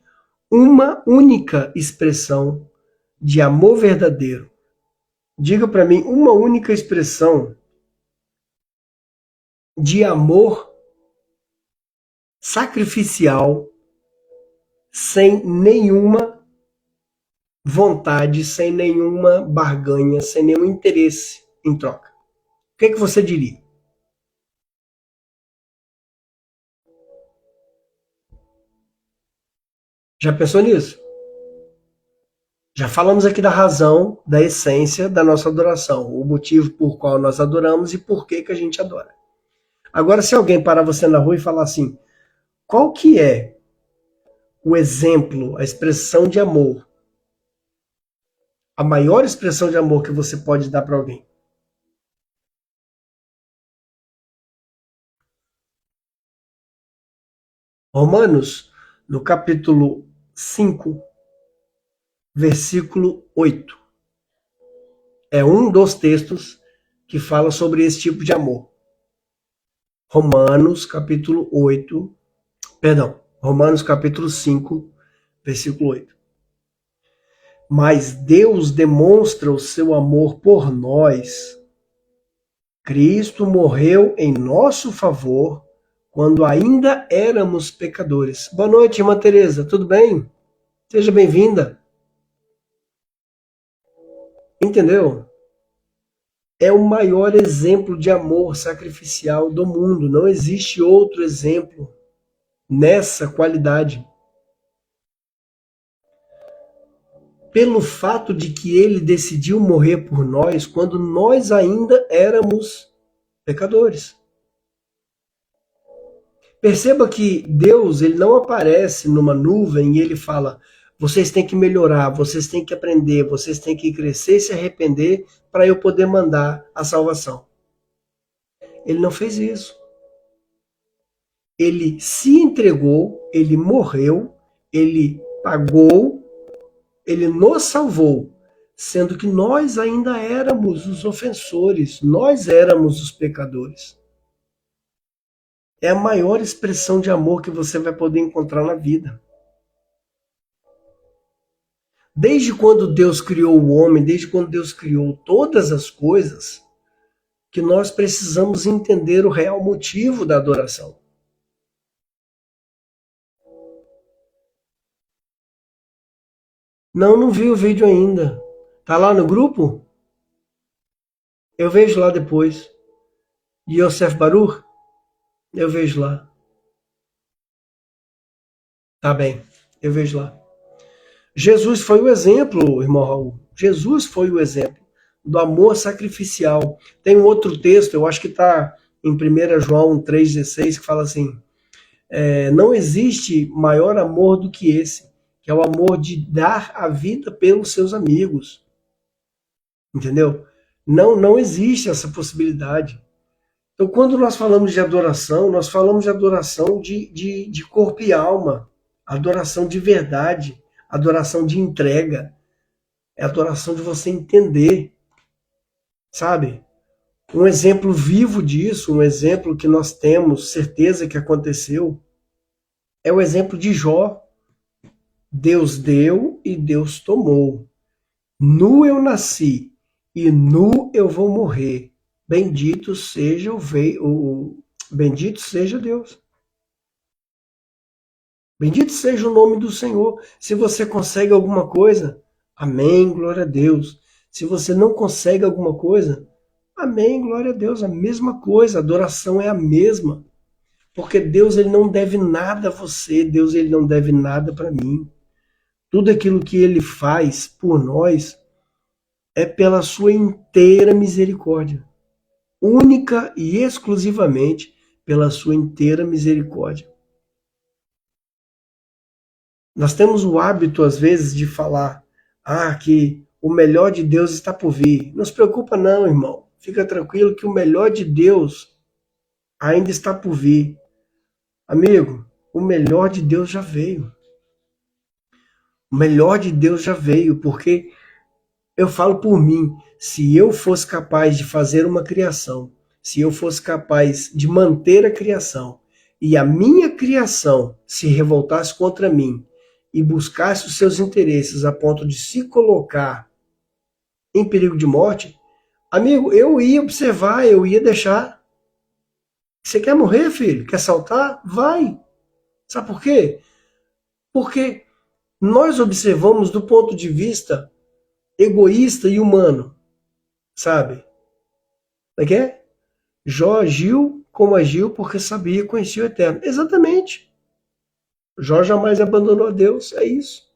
uma única expressão de amor verdadeiro. Diga para mim uma única expressão de amor sacrificial, sem nenhuma vontade, sem nenhuma barganha, sem nenhum interesse em troca. O que você diria? Já pensou nisso? Já falamos aqui da razão, da essência da nossa adoração, o motivo por qual nós adoramos e por que a gente adora. Agora, se alguém parar você na rua e falar assim: qual que é o exemplo, a expressão de amor, a maior expressão de amor que você pode dar para alguém? Romanos, no capítulo 5, versículo 8. É um dos textos que fala sobre esse tipo de amor. Romanos, capítulo 8, Romanos, capítulo 5, versículo 8. Mas Deus demonstra o seu amor por nós. Cristo morreu em nosso favor quando ainda éramos pecadores. Boa noite, irmã Tereza, tudo bem? Seja bem-vinda. Entendeu? É o maior exemplo de amor sacrificial do mundo. Não existe outro exemplo nessa qualidade. Pelo fato de que ele decidiu morrer por nós quando nós ainda éramos pecadores. Perceba que Deus, ele não aparece numa nuvem e ele fala: vocês têm que melhorar, vocês têm que aprender, vocês têm que crescer e se arrepender para eu poder mandar a salvação. Ele não fez isso. Ele se entregou, ele morreu, ele pagou, ele nos salvou, sendo que nós ainda éramos os ofensores, nós éramos os pecadores. É a maior expressão de amor que você vai poder encontrar na vida. Desde quando Deus criou o homem, desde quando Deus criou todas as coisas, que nós precisamos entender o real motivo da adoração. Não vi o vídeo ainda. Tá lá no grupo? Eu vejo lá depois. Yosef Baruch? Eu vejo lá. Tá bem, eu vejo lá. Jesus foi o exemplo, irmão Raul. Jesus foi o exemplo do amor sacrificial. Tem um outro texto, eu acho que está em 1 João 3,16, que fala assim: não existe maior amor do que esse, que é o amor de dar a vida pelos seus amigos. Entendeu? Não existe essa possibilidade. Então, quando nós falamos de adoração, nós falamos de adoração de corpo e alma, adoração de verdade, adoração de entrega, é adoração de você entender, sabe? Um exemplo vivo disso, um exemplo que nós temos certeza que aconteceu, é o exemplo de Jó. Deus deu e Deus tomou. Nu eu nasci e nu eu vou morrer. Bendito seja bendito seja Deus. Bendito seja o nome do Senhor. Se você consegue alguma coisa, amém, glória a Deus. Se você não consegue alguma coisa, amém, glória a Deus. A mesma coisa, a adoração é a mesma. Porque Deus ele não deve nada a você, Deus ele não deve nada para mim. Tudo aquilo que ele faz por nós é pela sua inteira misericórdia. Única e exclusivamente pela sua inteira misericórdia. Nós temos o hábito, às vezes, de falar que o melhor de Deus está por vir. Não se preocupa não, irmão. Fica tranquilo que o melhor de Deus ainda está por vir. Amigo, o melhor de Deus já veio. O melhor de Deus já veio, porque eu falo por mim, se eu fosse capaz de fazer uma criação, se eu fosse capaz de manter a criação, e a minha criação se revoltasse contra mim, e buscasse os seus interesses a ponto de se colocar em perigo de morte, amigo, eu ia observar, eu ia deixar. Você quer morrer, filho? Quer saltar? Vai. Sabe por quê? Porque nós observamos do ponto de vista egoísta e humano, sabe? Como é que é? Jó agiu como agiu porque sabia e conhecia o Eterno. Exatamente. Jó jamais abandonou a Deus, é isso.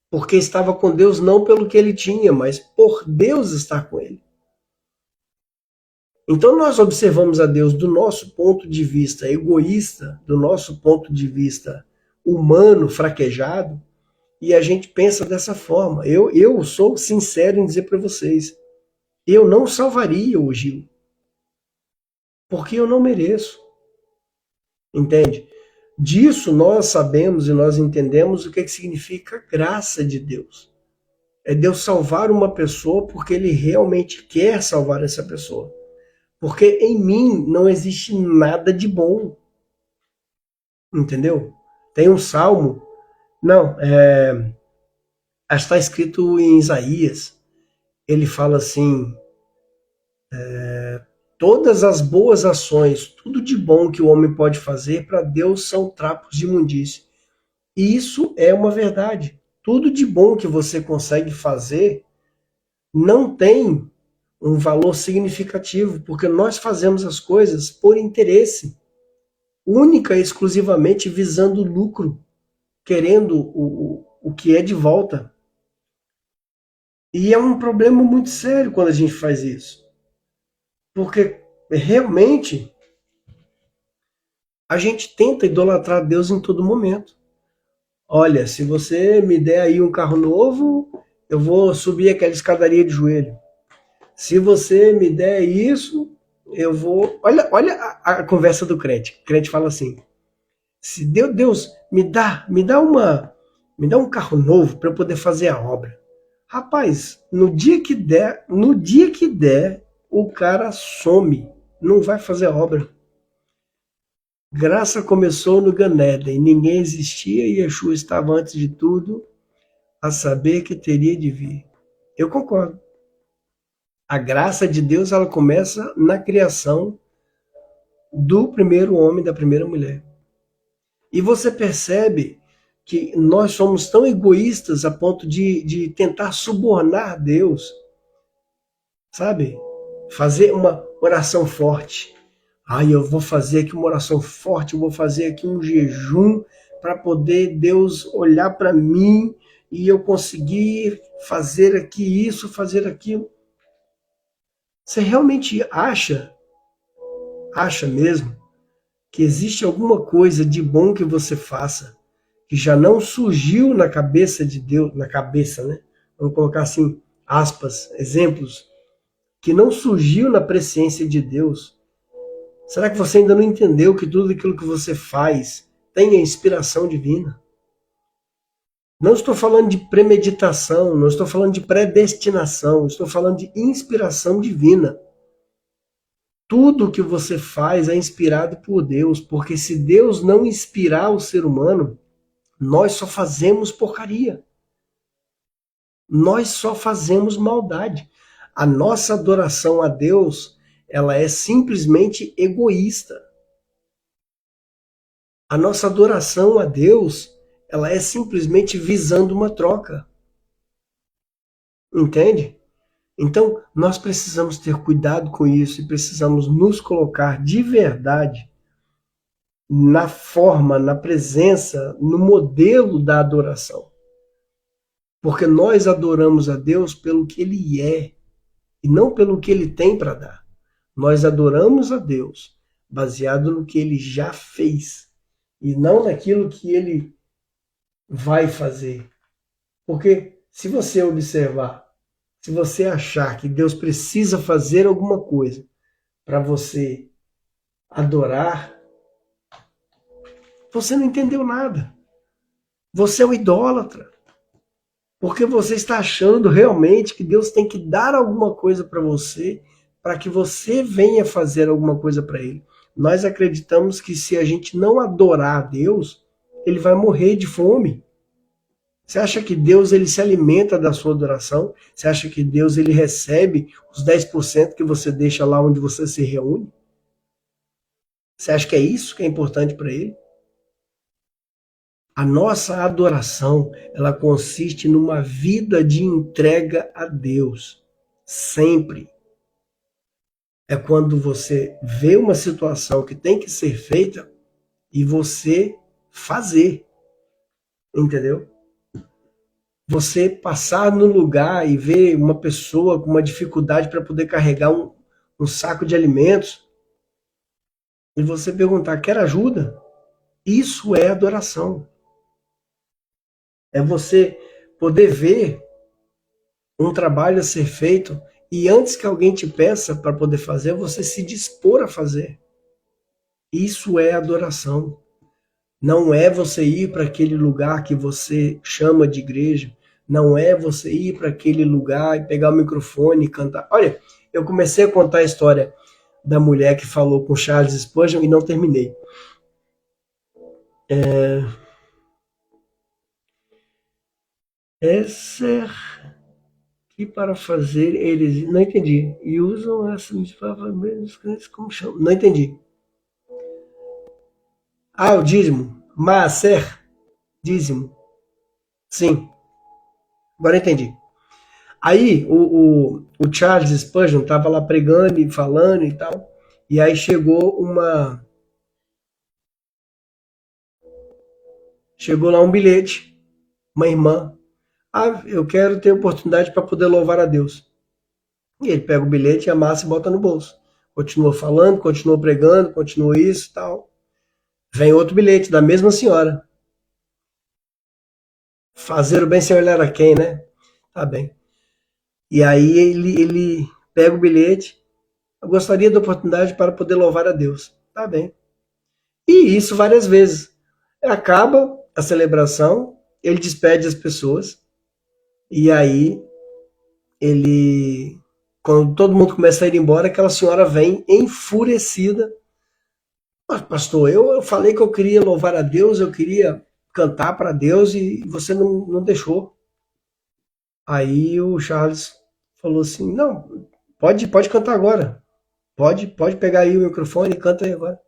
Porque estava com Deus não pelo que ele tinha, mas por Deus estar com ele. Então nós observamos a Deus do nosso ponto de vista egoísta, do nosso ponto de vista humano, fraquejado, e a gente pensa dessa forma. Eu sou sincero em dizer para vocês, eu não salvaria o Gil, porque eu não mereço. Entende? Disso nós sabemos e nós entendemos o que significa graça de Deus. É Deus salvar uma pessoa porque ele realmente quer salvar essa pessoa. Porque em mim não existe nada de bom. Entendeu? Tem um salmo, acho que está escrito em Isaías, ele fala assim, todas as boas ações, tudo de bom que o homem pode fazer, para Deus são trapos de imundície. E isso é uma verdade. Tudo de bom que você consegue fazer não tem um valor significativo, porque nós fazemos as coisas por interesse, única e exclusivamente visando o lucro, querendo o que é de volta. E é um problema muito sério quando a gente faz isso. Porque realmente a gente tenta idolatrar Deus em todo momento. Olha, se você me der aí um carro novo, eu vou subir aquela escadaria de joelho. Se você me der isso, eu vou... Olha a conversa do crente. O crente fala assim, se Deus me dá um carro novo para eu poder fazer a obra. Rapaz, no dia que der, o cara some, não vai fazer a obra. Graça começou no Gan Eden, ninguém existia e Yeshua estava antes de tudo, a saber que teria de vir. Eu concordo. A graça de Deus, ela começa na criação do primeiro homem, da primeira mulher. E você percebe que nós somos tão egoístas a ponto de tentar subornar Deus, sabe? Fazer uma oração forte. Eu vou fazer aqui uma oração forte, eu vou fazer aqui um jejum para poder Deus olhar para mim e eu conseguir fazer aqui isso, fazer aquilo. Você realmente acha mesmo, que existe alguma coisa de bom que você faça que já não surgiu na cabeça de Deus, na cabeça, né? Vamos colocar assim, aspas, exemplos, que não surgiu na presciência de Deus? Será que você ainda não entendeu que tudo aquilo que você faz tem a inspiração divina? Não estou falando de premeditação, não estou falando de predestinação, estou falando de inspiração divina. Tudo que você faz é inspirado por Deus, porque se Deus não inspirar o ser humano, nós só fazemos porcaria. Nós só fazemos maldade. A nossa adoração a Deus, ela é simplesmente egoísta. A nossa adoração a Deus, ela é simplesmente visando uma troca. Entende? Então, nós precisamos ter cuidado com isso e precisamos nos colocar de verdade na forma, na presença, no modelo da adoração. Porque nós adoramos a Deus pelo que Ele é e não pelo que Ele tem para dar. Nós adoramos a Deus baseado no que Ele já fez e não naquilo que Ele vai fazer. Porque se você observar, se você achar que Deus precisa fazer alguma coisa para você adorar, você não entendeu nada. Você é um idólatra. Porque você está achando realmente que Deus tem que dar alguma coisa para você para que você venha fazer alguma coisa para Ele. Nós acreditamos que se a gente não adorar a Deus, Ele vai morrer de fome. Você acha que Deus ele se alimenta da sua adoração? Você acha que Deus ele recebe os 10% que você deixa lá onde você se reúne? Você acha que é isso que é importante para Ele? A nossa adoração, ela consiste numa vida de entrega a Deus. Sempre. É quando você vê uma situação que tem que ser feita e você fazer. Entendeu? Você passar no lugar e ver uma pessoa com uma dificuldade para poder carregar um saco de alimentos e você perguntar, quer ajuda? Isso é adoração. É você poder ver um trabalho a ser feito e antes que alguém te peça para poder fazer, você se dispor a fazer. Isso é adoração. Não é você ir para aquele lugar que você chama de igreja. Não é você ir para aquele lugar e pegar o microfone e cantar. Olha, eu comecei a contar a história da mulher que falou com Charles Spurgeon e não terminei. Essa que para fazer eles... Não entendi. E usam essas palavras como chamam? Não entendi. O dízimo. Maaser. Dízimo. Sim. Agora entendi. Aí o Charles Spurgeon estava lá pregando e falando e tal. E aí chegou lá um bilhete, uma irmã. Eu quero ter oportunidade para poder louvar a Deus. E ele pega o bilhete, amassa e bota no bolso. Continua falando, continua pregando, continua isso e tal. Vem outro bilhete da mesma senhora. Fazer o bem sem olhar a quem, né? Tá bem. E aí ele pega o bilhete. Eu gostaria da oportunidade para poder louvar a Deus. Tá bem. E isso várias vezes. Acaba a celebração, ele despede as pessoas. E aí quando todo mundo começa a ir embora, aquela senhora vem enfurecida. Pastor, eu falei que eu queria louvar a Deus, eu queria cantar para Deus e você não deixou. Aí o Charles falou assim, não, Pode cantar agora. Pode pegar aí o microfone e canta aí agora.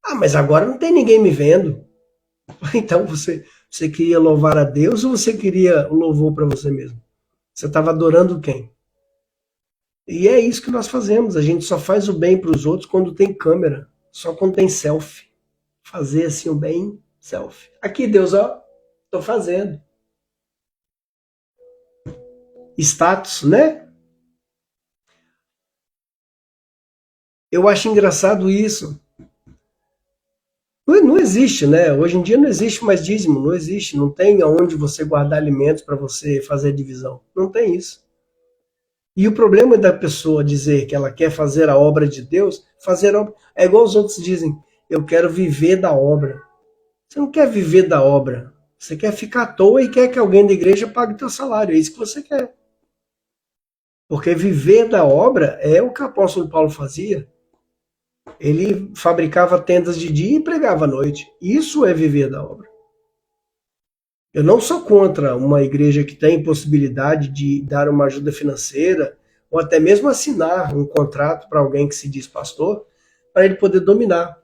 Ah, mas agora não tem ninguém me vendo. Então você queria louvar a Deus ou você queria o louvor para você mesmo? Você estava adorando quem? E é isso que nós fazemos. A gente só faz o bem para os outros quando tem câmera, só quando tem selfie. Fazer assim o bem, selfie. Aqui, Deus, ó, tô fazendo. Status, né? Eu acho engraçado isso. Não existe, né? Hoje em dia não existe mais dízimo, não existe. Não tem aonde você guardar alimentos para você fazer divisão. Não tem isso. E o problema da pessoa dizer que ela quer fazer a obra de Deus, fazer obra, é igual os outros dizem, eu quero viver da obra. Você não quer viver da obra. Você quer ficar à toa e quer que alguém da igreja pague teu salário. É isso que você quer. Porque viver da obra é o que o apóstolo Paulo fazia. Ele fabricava tendas de dia e pregava à noite. Isso é viver da obra. Eu não sou contra uma igreja que tem possibilidade de dar uma ajuda financeira ou até mesmo assinar um contrato para alguém que se diz pastor, para ele poder dominar.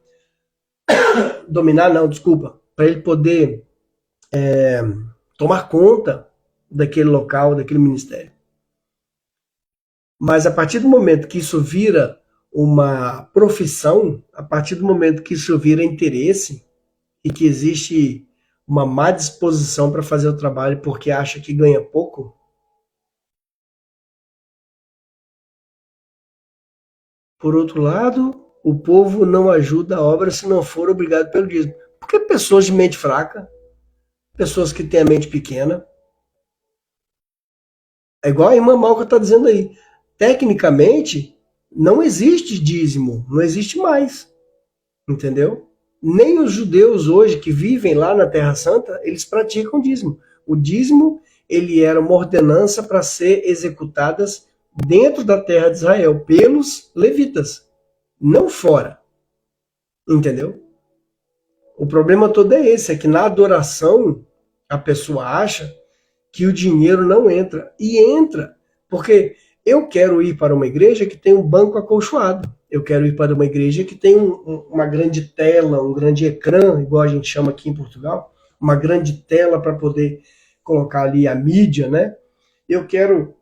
Dominar não, desculpa. Para ele poder tomar conta daquele local, daquele ministério. Mas a partir do momento que isso vira uma profissão, a partir do momento que isso vira interesse e que existe uma má disposição para fazer o trabalho porque acha que ganha pouco, por outro lado, o povo não ajuda a obra se não for obrigado pelo dízimo. Porque pessoas de mente fraca, pessoas que têm a mente pequena, é igual a irmã Malca está dizendo aí. Tecnicamente, não existe dízimo, não existe mais. Entendeu? Nem os judeus hoje que vivem lá na Terra Santa, eles praticam dízimo. O dízimo, ele era uma ordenança para ser executadas dentro da terra de Israel pelos levitas, não fora. Entendeu? O problema todo é esse, é que na adoração a pessoa acha que o dinheiro não entra. E entra, porque eu quero ir para uma igreja que tem um banco acolchoado. Eu quero ir para uma igreja que tem uma grande tela, um grande ecrã, igual a gente chama aqui em Portugal, uma grande tela para poder colocar ali a mídia, né? Eu quero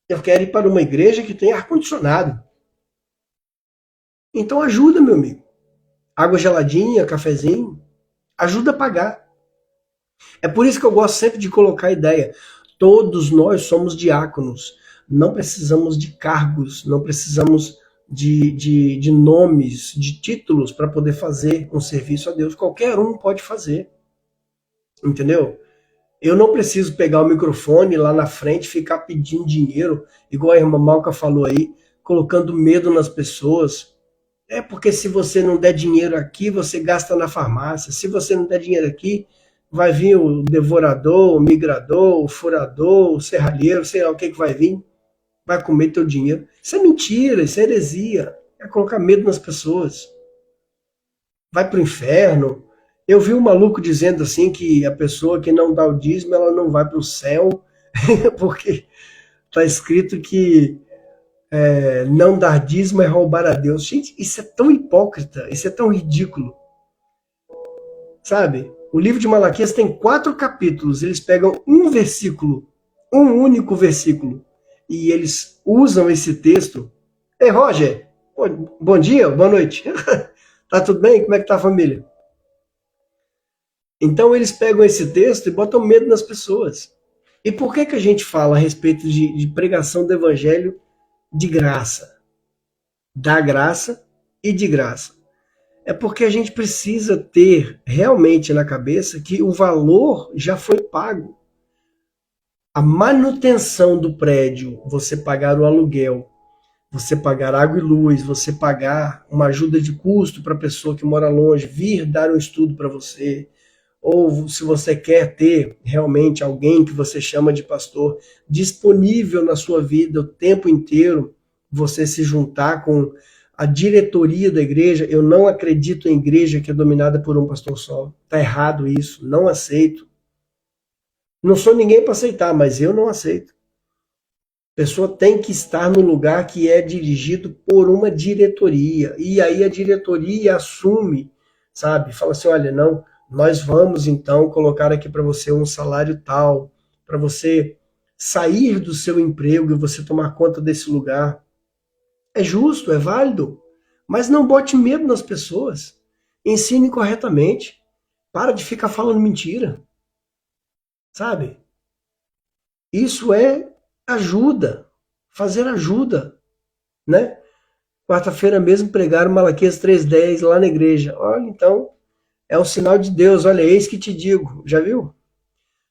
ir para uma igreja que tem ar-condicionado. Então ajuda, meu amigo. Água geladinha, cafezinho, ajuda a pagar. É por isso que eu gosto sempre de colocar a ideia. Todos nós somos diáconos. Não precisamos de cargos, não precisamos de nomes, de títulos para poder fazer um serviço a Deus. Qualquer um pode fazer. Entendeu? Eu não preciso pegar o microfone lá na frente e ficar pedindo dinheiro, igual a irmã Malca falou aí, colocando medo nas pessoas. É porque se você não der dinheiro aqui, você gasta na farmácia. Se você não der dinheiro aqui, vai vir o devorador, o migrador, o furador, o serralheiro, sei lá o que vai vir, vai comer teu dinheiro. Isso é mentira, isso é heresia. É colocar medo nas pessoas. Vai pro inferno. Eu vi um maluco dizendo assim que a pessoa que não dá o dízimo, ela não vai pro céu, porque tá escrito que não dar dízimo é roubar a Deus. Gente, isso é tão hipócrita, isso é tão ridículo. Sabe? O livro de Malaquias tem 4 capítulos. Eles pegam um versículo, um único versículo, e eles usam esse texto. Ei, Roger, bom dia, boa noite. Tá tudo bem? Como é que tá a família? Então eles pegam esse texto e botam medo nas pessoas. E por que que a gente fala a respeito de pregação do evangelho de graça? Da graça e de graça. É porque a gente precisa ter realmente na cabeça que o valor já foi pago. A manutenção do prédio, você pagar o aluguel, você pagar água e luz, você pagar uma ajuda de custo para a pessoa que mora longe, vir dar um estudo para você, ou se você quer ter realmente alguém que você chama de pastor disponível na sua vida o tempo inteiro, você se juntar com a diretoria da igreja. Eu não acredito em igreja que é dominada por um pastor só. Está errado isso, não aceito. Não sou ninguém para aceitar, mas eu não aceito. pessoa tem que estar no lugar que é dirigido por uma diretoria. E aí a diretoria assume, sabe? Fala assim, olha, não, nós vamos então colocar aqui para você um salário tal, para você sair do seu emprego e você tomar conta desse lugar. É justo, é válido, mas não bote medo nas pessoas. Ensine corretamente. Para de ficar falando mentira, sabe? Isso é ajuda, fazer ajuda, né? Quarta-feira mesmo pregaram Malaquias 3:10 lá na igreja. Olha, então, é um sinal de Deus. Olha, eis que te digo. Já viu?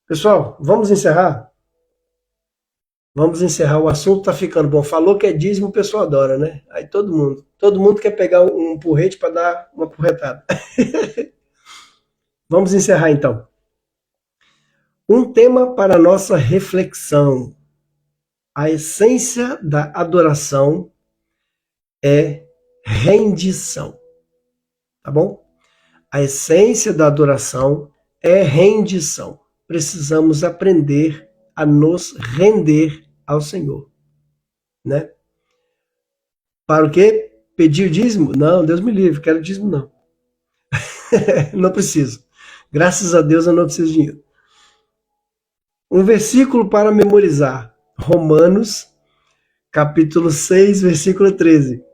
Pessoal, vamos encerrar? Vamos encerrar. O assunto tá ficando bom. Falou que é dízimo, o pessoal adora, né? Aí todo mundo quer pegar um porrete para dar uma porretada. Vamos encerrar então. Um tema para nossa reflexão. A essência da adoração é rendição. Tá bom? A essência da adoração é rendição. Precisamos aprender a nos render ao Senhor, né? Para o quê? Pedir o dízimo? Não, Deus me livre, quero dízimo não. Não preciso. Graças a Deus eu não preciso de dinheiro. Um versículo para memorizar. Romanos, capítulo 6, versículo 13.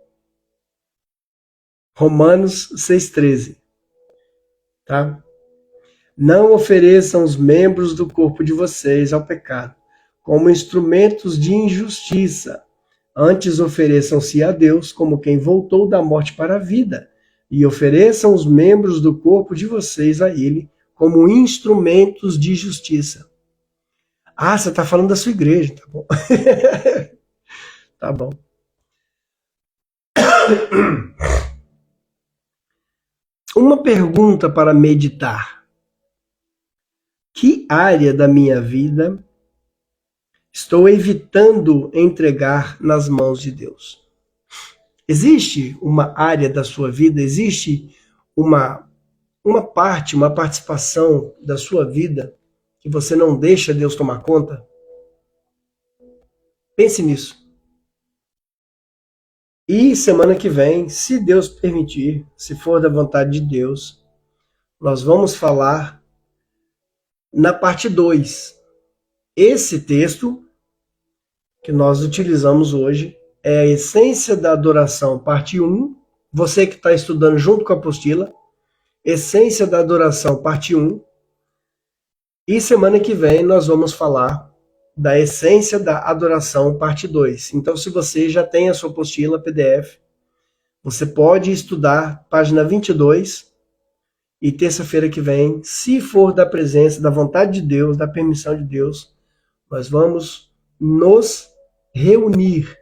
Romanos 6,13. Tá? Não ofereçam os membros do corpo de vocês ao pecado, como instrumentos de injustiça. Antes ofereçam-se a Deus como quem voltou da morte para a vida, e ofereçam os membros do corpo de vocês a Ele como instrumentos de justiça. Ah, você está falando da sua igreja, tá bom? Tá bom. Uma pergunta para meditar. Que área da minha vida estou evitando entregar nas mãos de Deus? Existe uma área da sua vida, existe uma parte, uma participação da sua vida que você não deixa Deus tomar conta? Pense nisso. E semana que vem, se Deus permitir, se for da vontade de Deus, nós vamos falar na parte 2. Esse texto que nós utilizamos hoje é a essência da adoração, parte 1. Você que está estudando junto com a apostila, essência da adoração, parte 1. E semana que vem nós vamos falar da essência da adoração, parte 2. Então, se você já tem a sua apostila PDF, você pode estudar página 22 e terça-feira que vem, se for da presença, da vontade de Deus, da permissão de Deus, nós vamos nos reunir,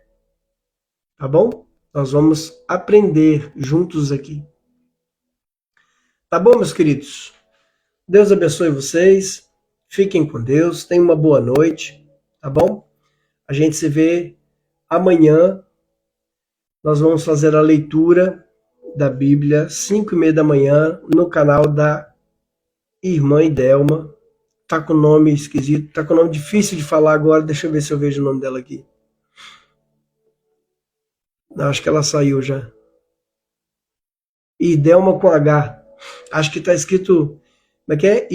tá bom? Nós vamos aprender juntos aqui. Tá bom, meus queridos? Deus abençoe vocês. Fiquem com Deus. Tenham uma boa noite, tá bom? A gente se vê amanhã. Nós vamos fazer a leitura da Bíblia, 5:30 da manhã, no canal da irmã Idelma. Tá com nome esquisito, tá com nome difícil de falar agora. Deixa eu ver se eu vejo o nome dela aqui. Acho que ela saiu já. Idelma com H. Acho que tá escrito, como é que é?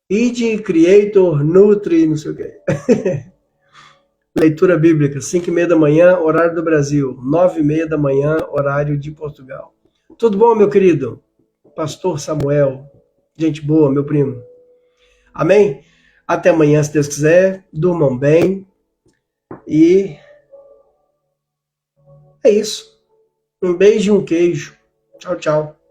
Id, Creator, Nutri, não sei o quê. Leitura bíblica, 5:30 da manhã, horário do Brasil. 9:30 da manhã, horário de Portugal. Tudo bom, meu querido? Pastor Samuel. Gente boa, meu primo. Amém? Até amanhã, se Deus quiser. Durmam bem. E é isso. Um beijo e um queijo. Tchau, tchau.